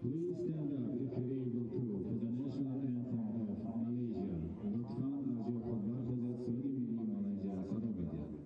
Please stand up if you're able to for the national anthem of Malaysia. لطفاً از جای خود برخیزید سرود ملی مالزی را صدا بدید.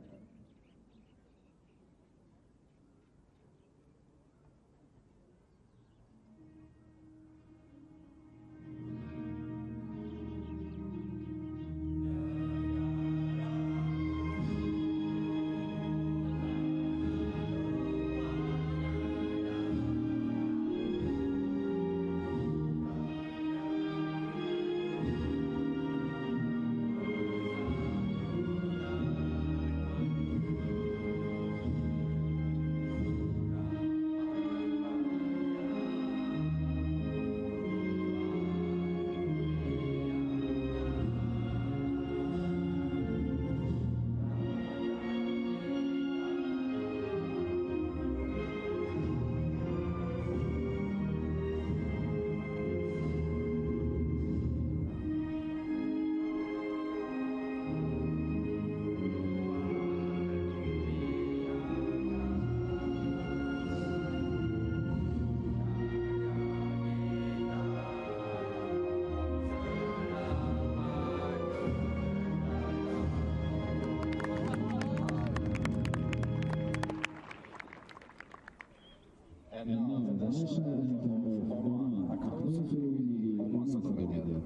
And now the national anthem of Oman, across the Oman Sabagada.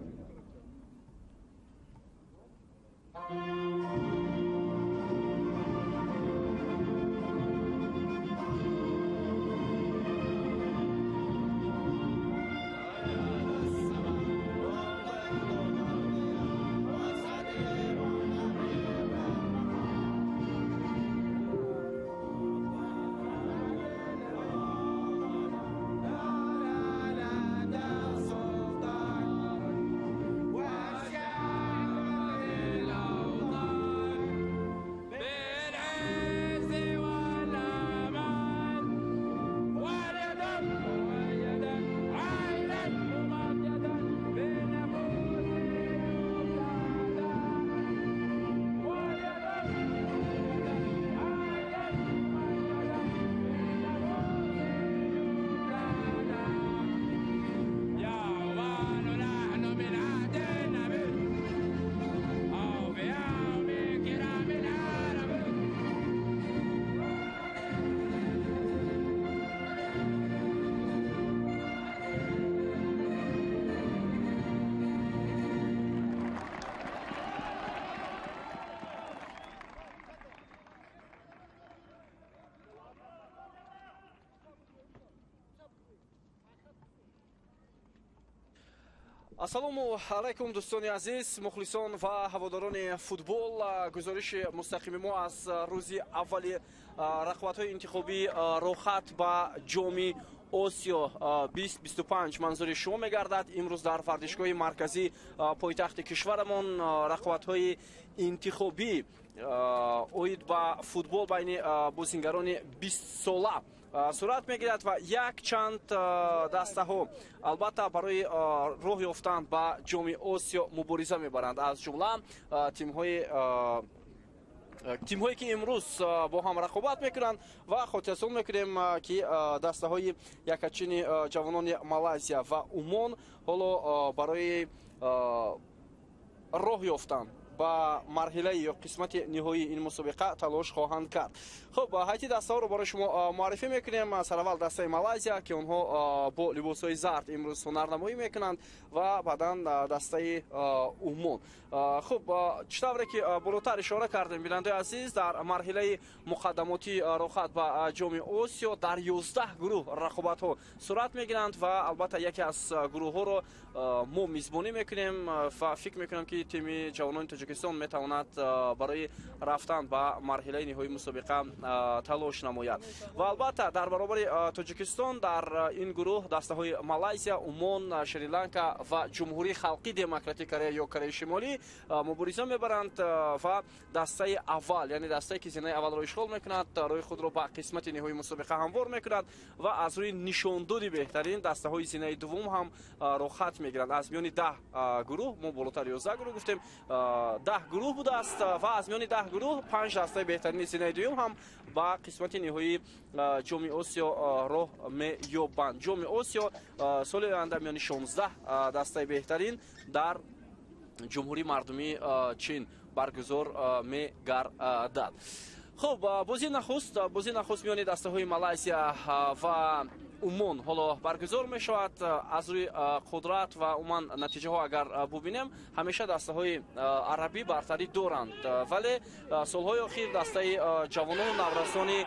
ассалому алайкум дӯстони азиз, мухлисон ва ҳаводорони футбол. гузориши мустақими мо аз рӯзи аввали рақабатҳои интихобии рохат ба ҷоми Осиё 2025 манзури шумо мегардад. имрӯз дар вардишгоҳи марказии пойтахти кишварамон рақабатҳои интихобӣ оид ба футбол байни бозингарони 20 сола сурат мегирад ва як чанд дастаҳо албатта барои роҳ ёфтан ба ҷоми Осиё мубориза мебаранд. аз ҷумла тимҳое ки имрӯз бо ҳам рақобат мекунанд ва хотиррасон мекунем ки дастаҳои якачини ҷавонони Малайзия ва Умон ҳоло барои роҳ ёфтан ба марҳилаи ё қисмати ниҳоии ин мусобиқа талош хоҳанд кард. хуб, ҳайти дастаҳоро барои шумо муаррифӣ мекунем. сараввал дастаи Малайзия ки онҳо бо либосҳои зард имрӯз ҳунарнамоӣ мекунанд ва баъдан дастаи Умон. хуб, чӣ тавре ки болотар ишора кардем, бинандаи азиз, дар марҳилаи муқаддамоти рохат ба ҷоми Осиё дар 11 гурӯҳ рақобатҳо сурат мегиранд ва албатта яке аз гурӯҳҳоро мо мизбонӣ мекунем ва фикр мекунам ки тими ҷавонони Тоҷикистон метавонад барои рафтан ба марҳилаи ниҳоии мусобиқа талош намояд. ва албатта дар баробари Тоҷикистон дар ин гурӯҳ дастаҳои Малайзия, Умон, Шри-Ланка ва Ҷумҳурии Халқии Демократии Корея ё Кореяи Шимолӣ мубориза мебаранд ва дастаи аввал, яъне дастае ки зинаи аввалро ишғол мекунад, роҳи худро ба қисмати ниҳоии мусобиқа ҳамвор мекунад ва аз рӯи нишондоди беҳтарин дастаҳои зинаи дуввум ҳам рохат мегиранд. аз миёни 10 гурӯҳ, мо болотар 11 гурӯҳ гуфтем, 10 гурӯҳ будааст ва аз миёни 10 гурӯҳ 5 дастаи беҳтарини зинаи дуюм ҳам ба қисмати ниҳоии ҷоми осиё роҳ меёбанд. ҷоми осиё соли оянда миёни 16 дастаи беҳтарин дар ҷумҳурии мардумии чин баргузор мегардад. хуб, бозии нахуст миёни дастаҳои Малайзия ва умон ҳоло баргузор мешавад. аз рӯи қудрат ва умуман натиҷаҳо агар бубинем, ҳамеша дастаҳои арабӣ бартарӣ доранд, вале солҳои охир дастаи ҷавонону наврасони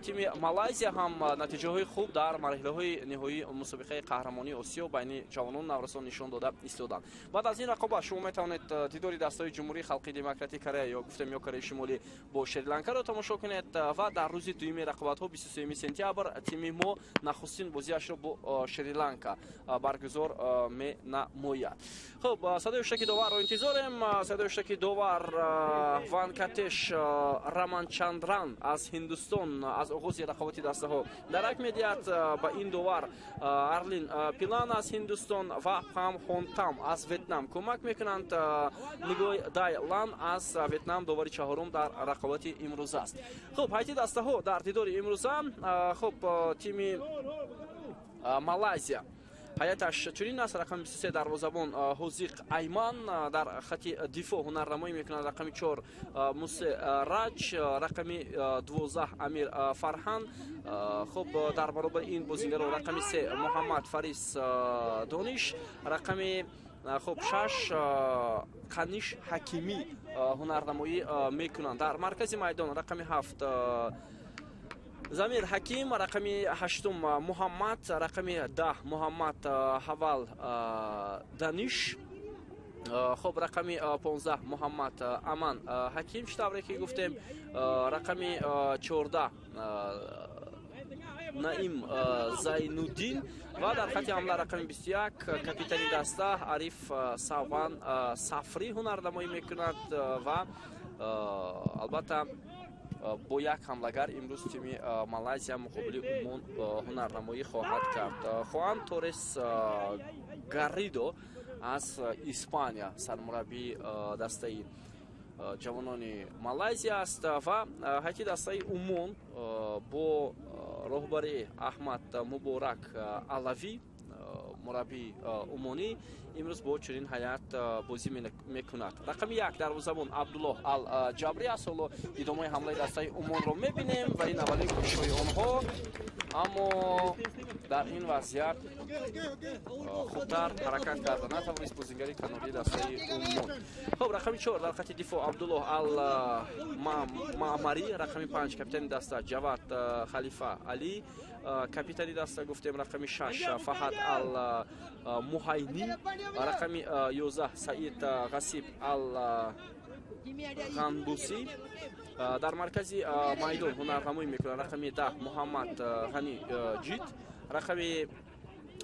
тими Малайзия ҳам натиҷаҳои хуб дар марҳилаҳои ниҳоии мусобиқаи қаҳрамонии Осиё байни ҷавонону наврасон нишон дода истоданд. баъд аз ин рақобат шумо метавонед дидори дастаҳои ҷумҳурии халқии демократии Корея ё гуфтем ё Кореяи Шимолӣ бо Шри-Ланкаро тамошо кунед ва дар рӯзи дуюми рақобатҳо 23 сентябр тими мо нахустин бозиашро бо Шри-Ланка баргузор менамояд. хуб, садои хуштаки доварро интизорем. садои хуштаки довар Ванкатеш Раманчандран аз Ҳиндустон аз оғози рақобати дастаҳо дарак медиҳад. ба ин довар Арлин Пилан аз Ҳиндустон ва Пам Хонтам аз Ветнам кӯмак мекунанд. Нигой Дай Лан аз Ветнам довари чаҳорум дар рақобати имрӯз аст. хуб, ҳайти дастаҳо дар дидори имрӯза. хуб, тими Малайзия ҳаяташ чунин аст. рақами 23 дарвозабон Ҳозиқ Айман дар хати дифо ҳунарнамоӣ мекунад. рақами 4 Мусе Раҷ, рақами 12 Амир Фарҳан. хуб, дар баробари ин бозингаро рақами 3 Муҳаммад Фарис Дониш, рақами хуб 6 Қаниш Ҳакимӣ ҳунарнамоӣ мекунанд. дар маркази майдон рақами 7 Замир Ҳаким, рақами 8 Муҳаммад, рақами 10 Муҳаммад Ҳавал Даниш. хуб, рақами 15 Муҳаммад Аман Ҳаким читавре ки гуфтем. рақами 14 Наим Зайнуддин ва дар хати ҳамла рақами 21 капитани даста Ариф Саван Сафри ҳунарнамоӣ мекунад ва албатта бо як ҳамлагар имрӯз тими Малайзия муқобили Умон ҳунарнамоӣ хоҳад кард. Хуан Торес Гарридо аз Испания сармураббии дастаи ҷавонони Малайзия аст ва ҳайти дастаи Умон бо роҳбари Аҳмад Муборак Алавӣ мураббии умонӣ имрӯз бо чунин ҳаят бозӣ мекунад. рақами 1 дарвозабон Абдуллоҳ Ал-Ҷабри аст. ҳоло идомаи ҳамлаи дастаи Умонро мебинем ва ин аввалин кӯшишҳои онҳо, аммо дар ин вазъият хубтар ҳаракат карда натавонист бозингари канории дастаи Умон. хуб, рақами 4 дар хати дифо Абдуллоҳ Ал-Маъмарӣ, рақами 5 капитани даста Ҷавад Халифа Алӣ, капитани даста гуфтем рақами 6 Фаҳад Ал-Муҳайнӣ, рақами 11 Саид Ғасиб Ал-Ғанбусӣ. дар маркази майдон ҳунарнамоӣ мекунад. рақами 10 Муҳаммад Ғани Ҷид, рақами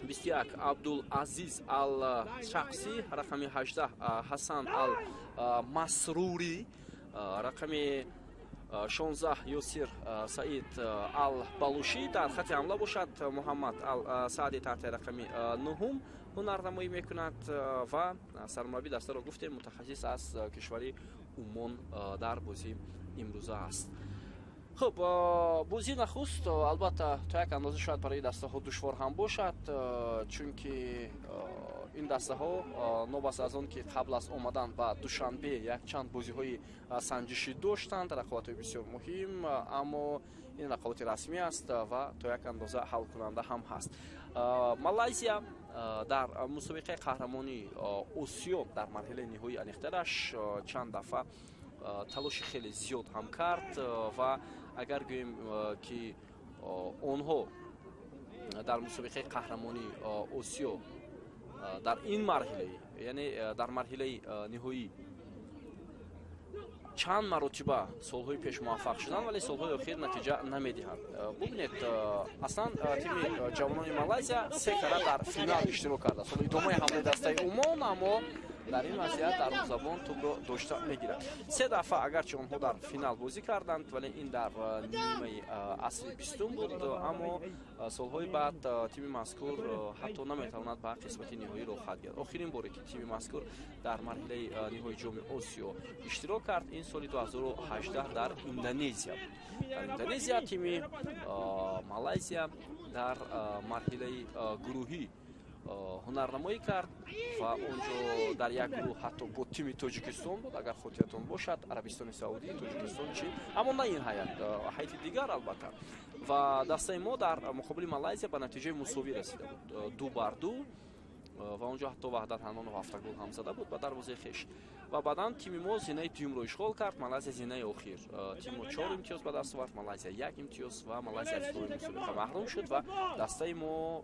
21 Абдулазиз Ал-Шахсӣ, рақами 18 Ҳасан Ал-Масрурӣ, рақами 16 Ёсир Саид Ал-Балушӣ. дар хати ҳамла бошад Муҳаммад Ал-Саади таҳти рақами 9 ҳунарнамоӣ мекунад ва сармураббии дастаро гуфтем мутахассис аз кишвари Умон дар бозӣ имрӯза аст. хуб, бозии нахуст албатта то як андоза шояд барои дастаҳо душвор ҳам бошад, чунки ин дастаҳо нобаст аз он ки қабл аз омадан ба душанбе якчанд бозиҳои санҷишӣ доштанд, рақобатҳои бисёр муҳим, аммо ин рақобати расмӣ аст ва то як андоза ҳалкунанда ҳам ҳаст. Малайзия дар мусобиқаи қаҳрамонии Осиё дар марҳилаи ниҳоӣ аниқтараш чанд дафъа талоши хеле зиёд ҳам кард ва агар гӯем ки онҳо дар мусобиқаи қаҳрамонии Осиё дар ин марҳилаи, яъне дар марҳилаи ниҳоӣ чанд маротиба солҳои пеш муваффақ шудан, вале солҳои охир натиҷа намедиҳад. бубинед, аслан тими ҷавонони Малайзия 3 кара дар финал иштирок кардааст. идомаи ҳамлаи дастаи Умон, аммо дар ин вазъият дарвозабон тӯбро дошта мегирад. 3 дафъа агарчи онҳо дар финал бозӣ карданд, вале ин дар нимаи асри 20 буд, аммо солҳои баъд тими мазкур ҳатто наметавонад ба қисмати ниҳоӣ рохат гирад. охирин боре ки тими мазкур дар марҳилаи ниҳоии ҷоми осиё иштирок кард, ин соли 2018 дар Индонезия буд. Дар Индонезия тими Малайзия дар марҳилаи гурӯҳӣ ҳунарнамоӣ кард ва онҷо дар як гурӯҳ ҳатто бо тими Тоҷикистон буд, агар хотиратон бошад, Арабистони Саудӣ, Тоҷикистон, Чин, аммо на ин ҳайати дигар албатта. Ва дастаи мо дар муқобили Малайзия ба натиҷаи мусовӣ расида буд, 2-2, ва онҷо ҳатто Ваҳдат Ҳанонов 7 гол ҳам зада буд ба дарвозаи хеш. Ва баъдан тими мо зинаи дуюмро ишғол кард, Малайзия зинаи охир. Тими мо 4 имтиёз ба даст овард, Малайзия 1 имтиёз ва Малайзия аз дуюми мусобиқа маҳрум шуд ва дастаи мо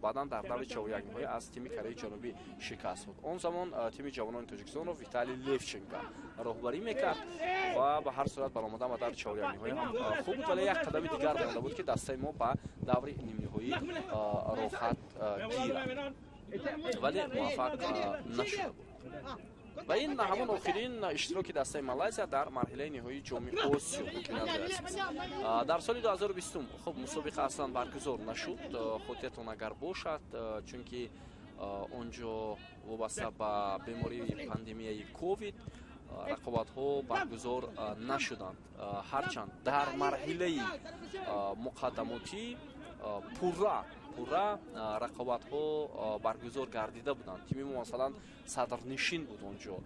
баъдан дар даври чавояк ниҳоӣ аз тими Кореяи Ҷанубӣ шикаст худ. Он замон тими ҷавонони Тоҷикистонро Виталий Левченко роҳбарӣ мекард ва ба ҳар сурат баромадан ба даври чавояк ниҳоӣ ҳам хуб буд, вале як қадами дигар монда буд ки дастаи мо ба даври нимниҳоӣ рохат гирад, вале муваффақ нашуда буд. ва ин ҳамон охирин иштироки дастаи Малайзия дар марҳилаи ниҳоии ҷоми Осиё буд. Дар соли 2020 хуб мусобиқа аслан баргузор нашуд, хотиратон агар бошад, чунки онҷо вобаста ба бемории пандемияи ковид рақобатҳо баргузор нашуданд. Ҳарчанд дар марҳилаи муқаддамотӣ пурра рақобатҳо баргузор гардида буданд. Тими мо масалан садрнишин буд онҷо,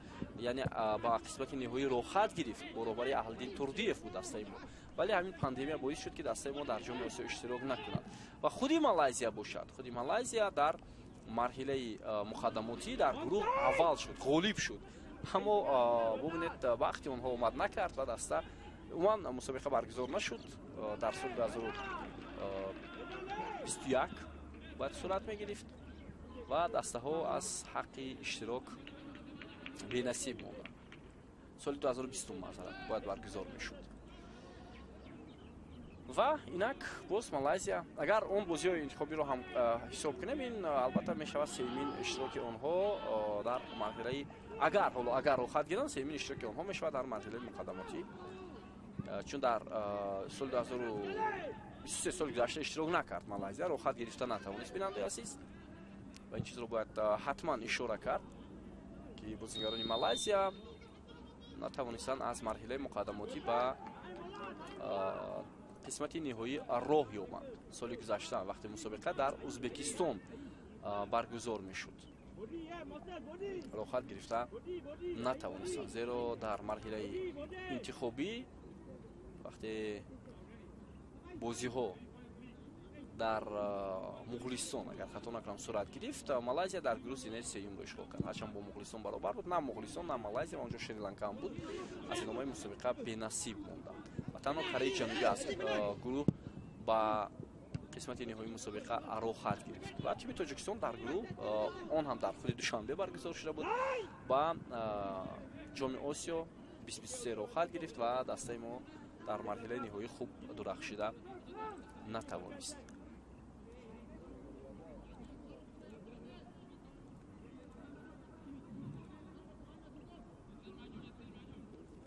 яъне ба қисмати ниҳоӣ рохат гирифт, бо роҳбари Аҳлиддин Турдиев буд дастаи мо, вале ҳамин пандемия боис шуд ки дастаи мо дар ҷоми Осиё иштирок накунад. Ва худи Малайзия бошад, худи Малайзия дар марҳилаи муқаддамотӣ дар гурӯҳ аввал шуд, ғолиб шуд, аммо бубинед вақти онҳо омад накард ва даста умуман мусобиқа баргузор нашуд. Дар соли 2021 бояд сурат мегирифт ва дастаҳо аз ҳаққи иштирок бенасиб монда. Соли 2020 маъзарат бояд баргузор мешуд. ва инак боз Малайзия, агар он бозиҳои интихобиро ҳам ҳисоб кунем, ин албатта мешавад сеюмин иштироки онҳо дар марҳилаи агар рохат гиранд, сеюмин иштироки онҳо мешавад дар марҳилаи муқаддамотӣ, чун дар соли 2023 соли гузашта иштирок накард Малайзия, рохат гирифта натавонист. бинандаи азиз, ва ин чизро бояд ҳатман ишора кард ки бозигарони Малайзия натавонистанд аз марҳилаи муқаддамотӣ ба қисмати ниҳоӣ роҳ ёбанд. Соли гузашта вақте мусобиқа дар Узбекистон баргузор мешуд, рохат гирифта натавонистанд, зеро дар марҳилаи интихобӣ вақте бозиҳо дар Муғлистон, агар хато накунам, сурат гирифт, Малайзия дар гурӯҳ зинаи сеюмро ишғол кард. Ҳарчанд бо Муғлистон баробар буд, на Муғлистон, на Малайзия, онҷо Шри-Ланка ҳам буд, аз иномаи мусобиқа бенасиб монда. Ва танҳо Кореяи Ҷанубӣ аз гурӯҳ ба қисмати ниҳоии мусобиқа рохат гирифт. Ва тими Тоҷикистон дар гурӯҳ, он ҳам дар худи Душанбе баргузор шуда буд, ба ҷоми Осиё 2023 рохат гирифт ва дастаи мо дар марҳилаи ниҳоӣ хуб дурахшида натавонист.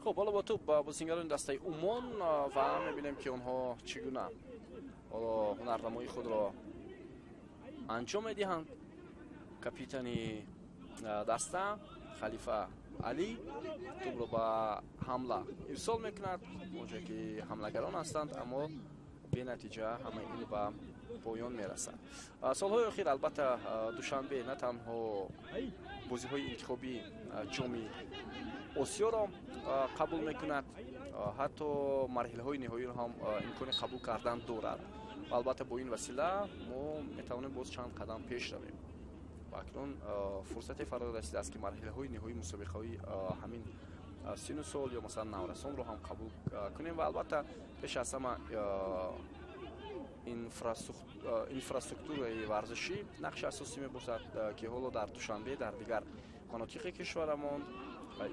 хуб, ҳоло бо ту ба бозингарони дастаи Умон ва мебинем ки онҳо чӣ гуна ҳунарнамоии худро анҷом медиҳанд. Капитани даста Халифа Алӣ тӯбро ба ҳамла ирсол мекунад, онҷое ки ҳамлагарон ҳастанд, аммо бенатиҷа ҳама ин ба поён мерасад. Солҳои охир албатта Душанбе на танҳо бозиҳои интихобии ҷоми Осиёро қабул мекунад, ҳатто марҳилаҳои ниҳоиро ҳам имкони қабул кардан дорад. Албатта бо ин васила мо метавонем боз чанд қадам пеш равем. акнун фурсате фаро расидааст ки марҳилаҳои ниҳоии мусобиқаҳои ҳамин сину сол ё масалан наврасонро ҳам қабул кунем ва албатта пеш аз ҳама инфраструктураи варзишӣ нақши асосӣ мебошад ки ҳоло дар Душанбе, дар дигар манотиқи кишварамон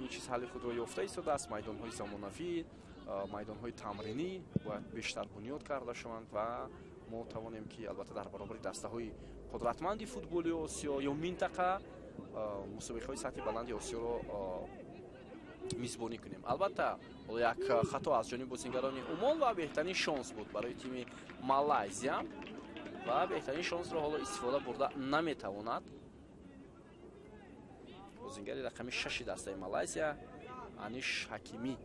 ин чиз ҳалли худро ёфта истодааст. майдонҳои замонавӣ, майдонҳои тамринӣ бояд бештар бунёд карда шаванд ва мо тавонем ки албатта дар баробари дастаҳои қудратманди футболи Осиё ё минтақа мусобиқаҳои сатҳи баланди осиёро мизбонӣ кунем. Албатта як хато аз ҷониби бозингарони Умон ва беҳтарин шонс буд барои тими Малайзия ва беҳтарин шонсро ҳоло истифода бурда наметавонад. Бозингари рақами 6 дастаи Малайзия Аниш Ҳакимӣ.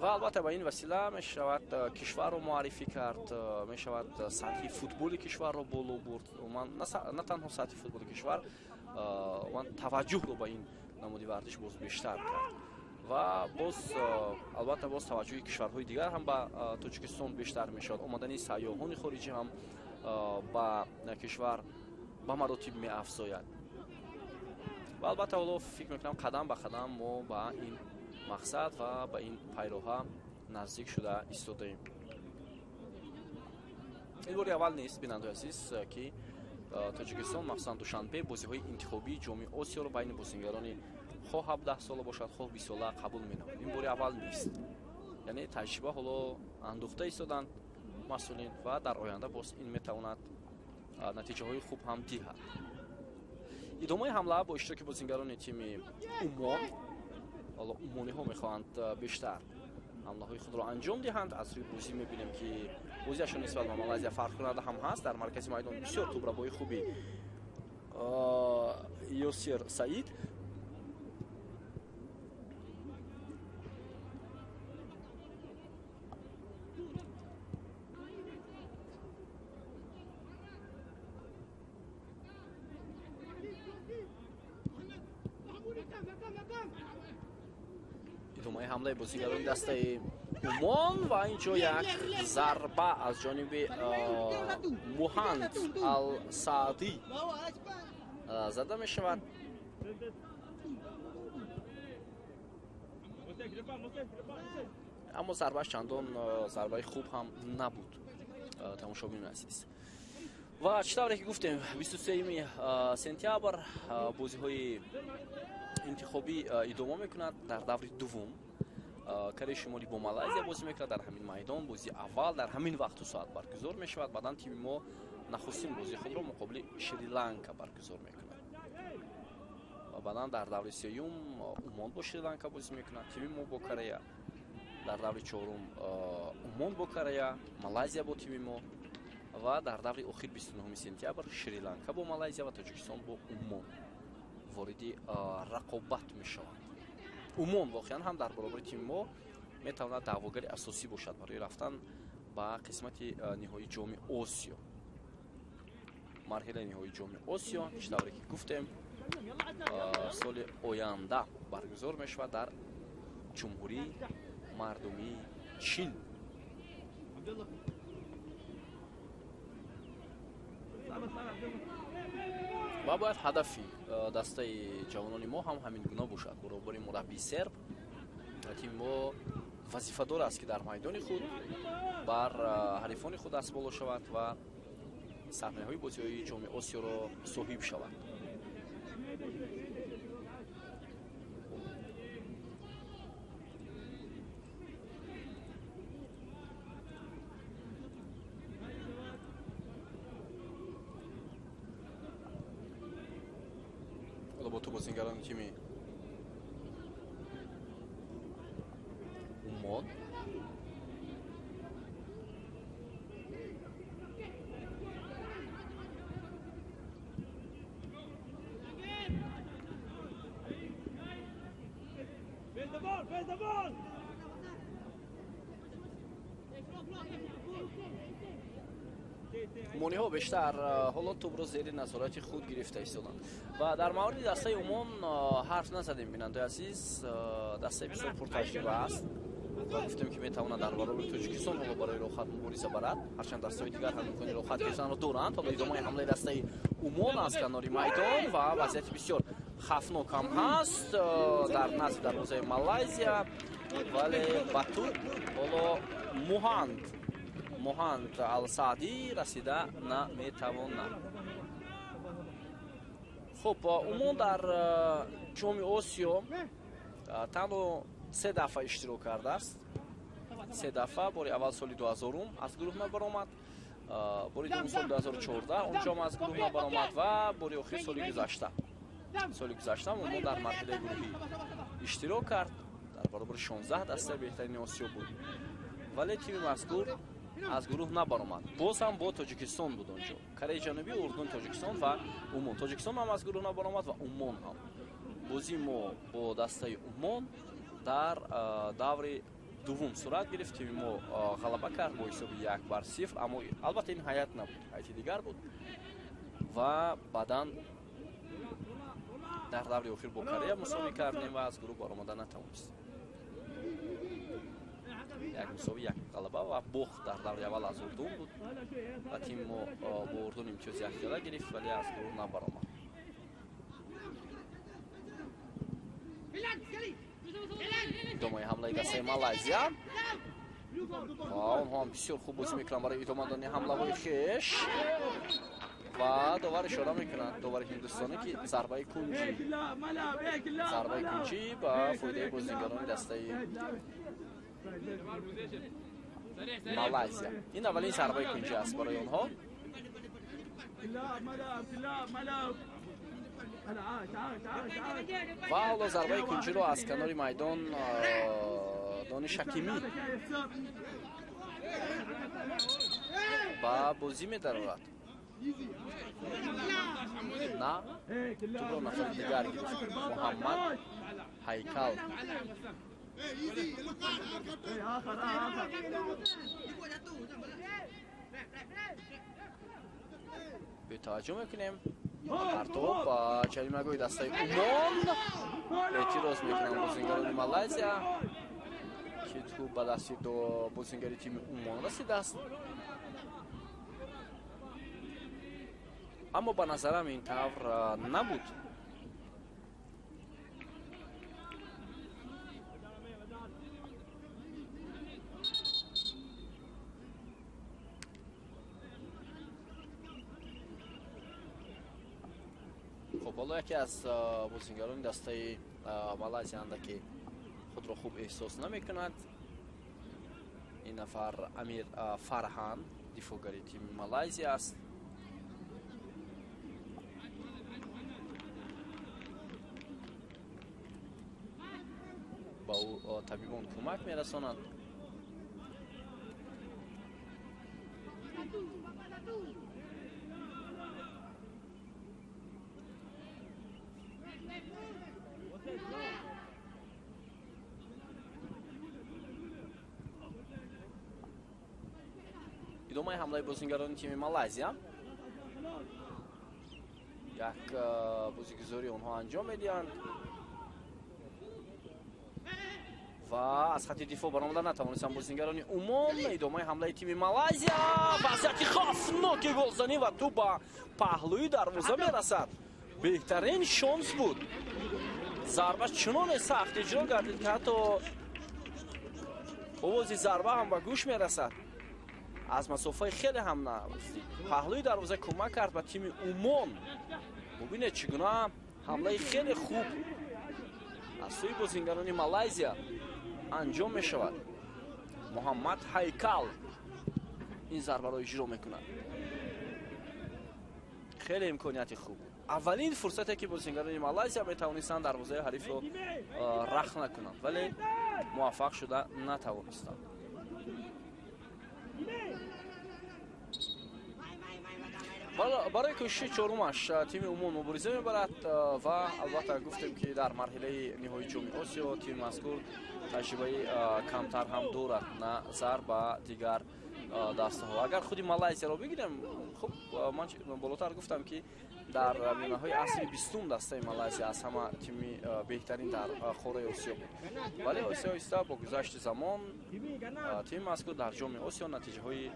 ва албатта ба ин васила мешавад кишварро муаррифӣ кард, мешавад сатҳи футболи кишварро боло бурд. На танҳо сатҳи футболи кишвар, таваҷҷӯҳро ба ин намуди варзиш боз бештар кард ва боз албатта боз таваҷҷӯҳи кишварҳои дигар ҳам ба Тоҷикистон бештар мешавад. Омадани сайёҳони хориҷӣ ҳам ба кишвар ба маротиб меафзояд. ва албатта ҳоло фикр мекунам қадам ба қадам мо ба ин мақсад ва ба ин пайроҳа наздик шуда истодаем. ин бори аввал нест, бинандаҳои азиз, ки Тоҷикистон махсусан душанбе бозиҳои интихобии ҷоми Осиёро байни бозингарони хоҳ 17 сола бошад, хоҳ 20 сола қабул менамояд. ин бори аввал нест. яъне таҷриба ҳоло андохта истоданд масъулин ва дар оянда боз ин метавонад натиҷаҳои хуб ҳам диҳад. идомаи ҳамла бо иштироки бозингарони тими Умон. ҳоло умониҳо мехоҳанд бештар ҳамлаҳои худро анҷом диҳанд. аз рӯи бозӣ мебинем ки бозиашон нисбат ба Малайзия фарқкунанда ҳам ҳаст. дар маркази майдон бисёр тӯбрабои хуби Ёсир Саид. идомаи ҳамлаи бозигарони дастаи Умон ва инҷо як зарба аз ҷониби Муҳанд Ал-Саадӣ зада мешавад. аммо зарбааш чандон зарбаи хуб ҳам набуд. тамошобин азиз, ва чӣ тавре ки гуфтем 23 сентябр бозиҳои интихобӣ идома мекунад. дар даври дуввум Кореяи Шимолӣ бо Малайзия бозӣ мекунад. дар ҳамин майдон бозии аввал дар ҳамин вақту соат баргузор мешавад. баъдан тими мо нахустин бозии худро муқобили Шри-Ланка баргузор мекунад ва баъдан дар даври сеюм Умон бо Шри-Ланка бозӣ мекунад. тими мо бо Корея. дар даври чорум Умон бо Корея, Малайзия бо тими мо ва дар даври охир 29 сентябр Шри-Ланка бо Малайзия ва Тоҷикистон бо Умон вориди рақобат мешавад. Умон воқеан ҳам дар баробари тими мо метавонад даъвогари асосӣ бошад барои рафтан ба қисмати ниҳоии ҷоми Осиё. марҳилаи ниҳоии ҷоми Осиё чӣ тавре ки гуфтем соли оянда баргузор мешавад дар ҷумҳурии мардумии Чин. ва бояд ҳадафи дастаи ҷавонони мо ҳам ҳамин гуна бошад. баробари мураббии серб тими мо вазифадор аст ки дар майдони худ бар ҳарифони худ дастболо шавад ва саҳнаҳои бозиҳои ҷоми Осиёро соҳиб шавад. бо ту бозингарони тими Умон умониҳо бештар ҳоло тӯбро зери назорати худ гирифта истоданд ва дар мавриди дастаи Умон ҳарф назадем. бинандаи азиз, дастаи бисёр пуртаҷриба аст ва гуфтем ки метавонад дар баробари Тоҷикистон ҳоло барои рохат мубориза барад. ҳарчанд дастаҳои дигар ҳам имкони рохат гирифтанро доранд. ҳоло идомаи ҳамлаи дастаи Умон аз канори майдон ва вазъияти бисёр хафнок ҳам ҳаст дар назди дарвозаи Малайзия, вале ба ту ҳоло Муҳанд Ал-Саадӣ расида наметавонад. хуб, Умон дар ҷоми Осиё танҳо 3 дафъа иштирок кардааст. 3 дафъа. бори аввал соли 2000 аз гурӯҳ мебаромад, бори дуввум соли 2014 онҷом аз гурӯҳ мебаромад ва бори охир соли гузашта соли гузашта Умон дар марҳилаи гурӯҳӣ иштирок кард, дар баробари 16 дастаи беҳтарини Осиё буд. Вале тими мазкур аз гурӯҳ набаромад. Боз ҳам бо Тоҷикистон буд онҷо. Кореяи Ҷанубӣ, Урдун, Тоҷикистон ва Умон. Тоҷикистон ҳам аз гурӯҳ набаромад ва Умон ҳам. Бозии мо бо дастаи Умон дар даври дуввум сурат гирифт. Тими мо ғалаба кард бо ҳисоби 1-0, аммо албатта ин ҳайат набуд, ҳайати дигар буд. Ва баъдан дар даври охир бо Корея мусовӣ кардем ва аз гурӯҳ баромада натавонистем. Як мусовӣ, як ғалаба ва бохт дар даври аввал аз Урдун буд ва тими мо бо Урдун имтиёзи якҷоя гирифт, вале аз гурӯҳ набаромад. идомаи ҳамлаи дастаи Малайзия ва онҳо ҳам бисёр хуб бозӣ мекунанд барои идома додани ҳамлаҳои хеш ва довар ишора мекунад, довари ҳиндустонӣ ки зарбаи кунҷӣ ба фоидаи бозигарони дастаи Малайзия. Ин аввалин зарбаи кунҷӣ аст барои онҳо. ва ҳоло зарбаи кунҷиро аз канори майдон Дониш Ҳакимӣ ба бозӣ медарорад. На, тубро нафари дигар гирифт. Муҳаммад Ҳайкал. бетаваҷҷӯҳ мекунем. партоб ба ҷаримагоҳи дастаи Умон эътироз мекунанд бозингарони Малайзия ки тӯб ба дасти бозингари тими Умон расидааст. аммо ба назарам ин тавр набуд. خب حالا یکی از بازیگران دسته مالایزیا اند که خود را خوب احساس نمی‌کند. این نفر امیر فرهان دفاعگر تیم مالایزیا است. با او طبیبان کمک می‌رسانند. идомаи ҳамлаи бозингарони тими Малайзия як бозигузори онҳо анҷом медиҳанд ва аз хатти дифоъ баромада натавонистанд бозингарони Умон. идомаи ҳамлаи тими Малайзия вазъияти хавфноки голзанӣ ва ту ба паҳлӯи дарвоза мерасад. беҳтарин шонс буд. зарба чуноне сахт иҷро гардид ки ҳатто овози зарба ҳам ба гӯш мерасад. аз масофаи хеле ҳам наздик паҳлӯи дарвоза кӯмак кард ба тими Умон. бубинед чӣ гуна ҳамлаи хеле хуб аз сӯи бозингарони Малайзия анҷом мешавад. Муҳаммад Ҳайкал ин зарбаро иҷро мекунад. хеле имконияти хуб. аввалин фурсате ки бозингарони Малайзия метавонистанд дарвозаи ҳарифро рахт накунанд, вале муваффақ шуда натавонистанд. барои кӯшиши чорумаш тими Умон мубориза мебарад ва албатта гуфтем ки дар марҳилаи ниҳоии ҷоми Осиё тими мазкур таҷрибаи камтар ҳам дорад назар ба дигар дастаҳо. агар худи Малайзияро бигирем, хуб ман болотар гуфтам ки дар миёнаҳои асри 20 дастаи Малайзия аз ҳама тими беҳтарин дар қораи Осиё буд, вале оҳиста-оҳиста бо гузашти замон тими мазкур дар ҷоми Осиё натиҷаҳои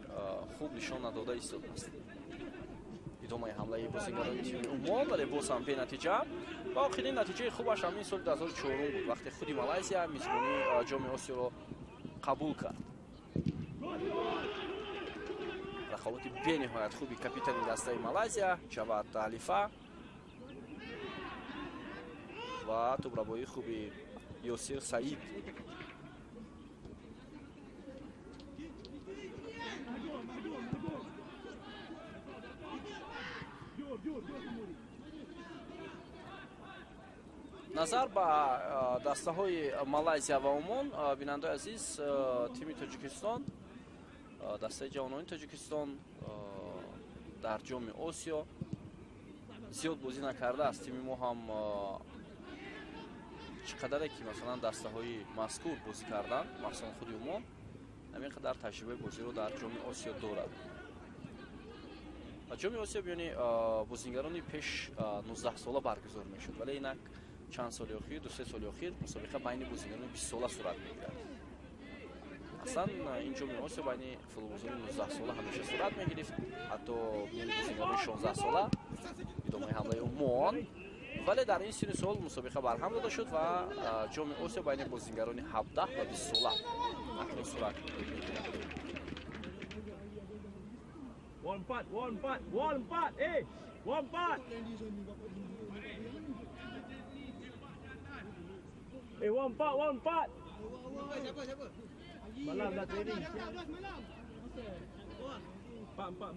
хуб нишон надода истодааст. идомаи ҳамлаи бозингарони тими Умон вале боз ҳам бенатиҷа ва охирин натиҷаи хубаш ҳамин соли 2004 буд, вақте худи Малайзия мизбонии ҷоми Осиёро қабул кард. рақобати бениҳоят хуби капитани дастаи Малайзия Ҷавад Алифа ва тӯбрабои хуби Ёсир Саид. назар ба дастаҳои Малайзия ва Умон, бинандаи азиз, тими Тоҷикистон, дастаи ҷавонони Тоҷикистон дар ҷоми Осиё зиёд бозӣ накардааст. Тими мо ҳам чӣ қадаре ки масалан дастаҳои мазкур бозӣ карданд, махсусан худи Умон ҳамин қадар таҷрибаи бозиро дар ҷоми Осиё дорад. ҷоми Осиё биёни бозингарони пеш 19 сола баргузор мешуд, вале инак чанд соли охир, 2-3 соли охир мусобиқа байни бозингарони 20 сола сурат мегирад. аслан ин ҷоми Осиё байни футболбозони 19 сола ҳамеша сурат мегирифт, ҳатто байни бозингарони 16 сола идомаи ҳамлаи Умон, вале дар ин синни сол мусобиқа барҳам дода шуд ва ҷоми Осиё байни бозингарони 17 ва 20 сола акнун сурат мегирад. One part, eh, one part. Eh, one part. Malam dah training. Empat.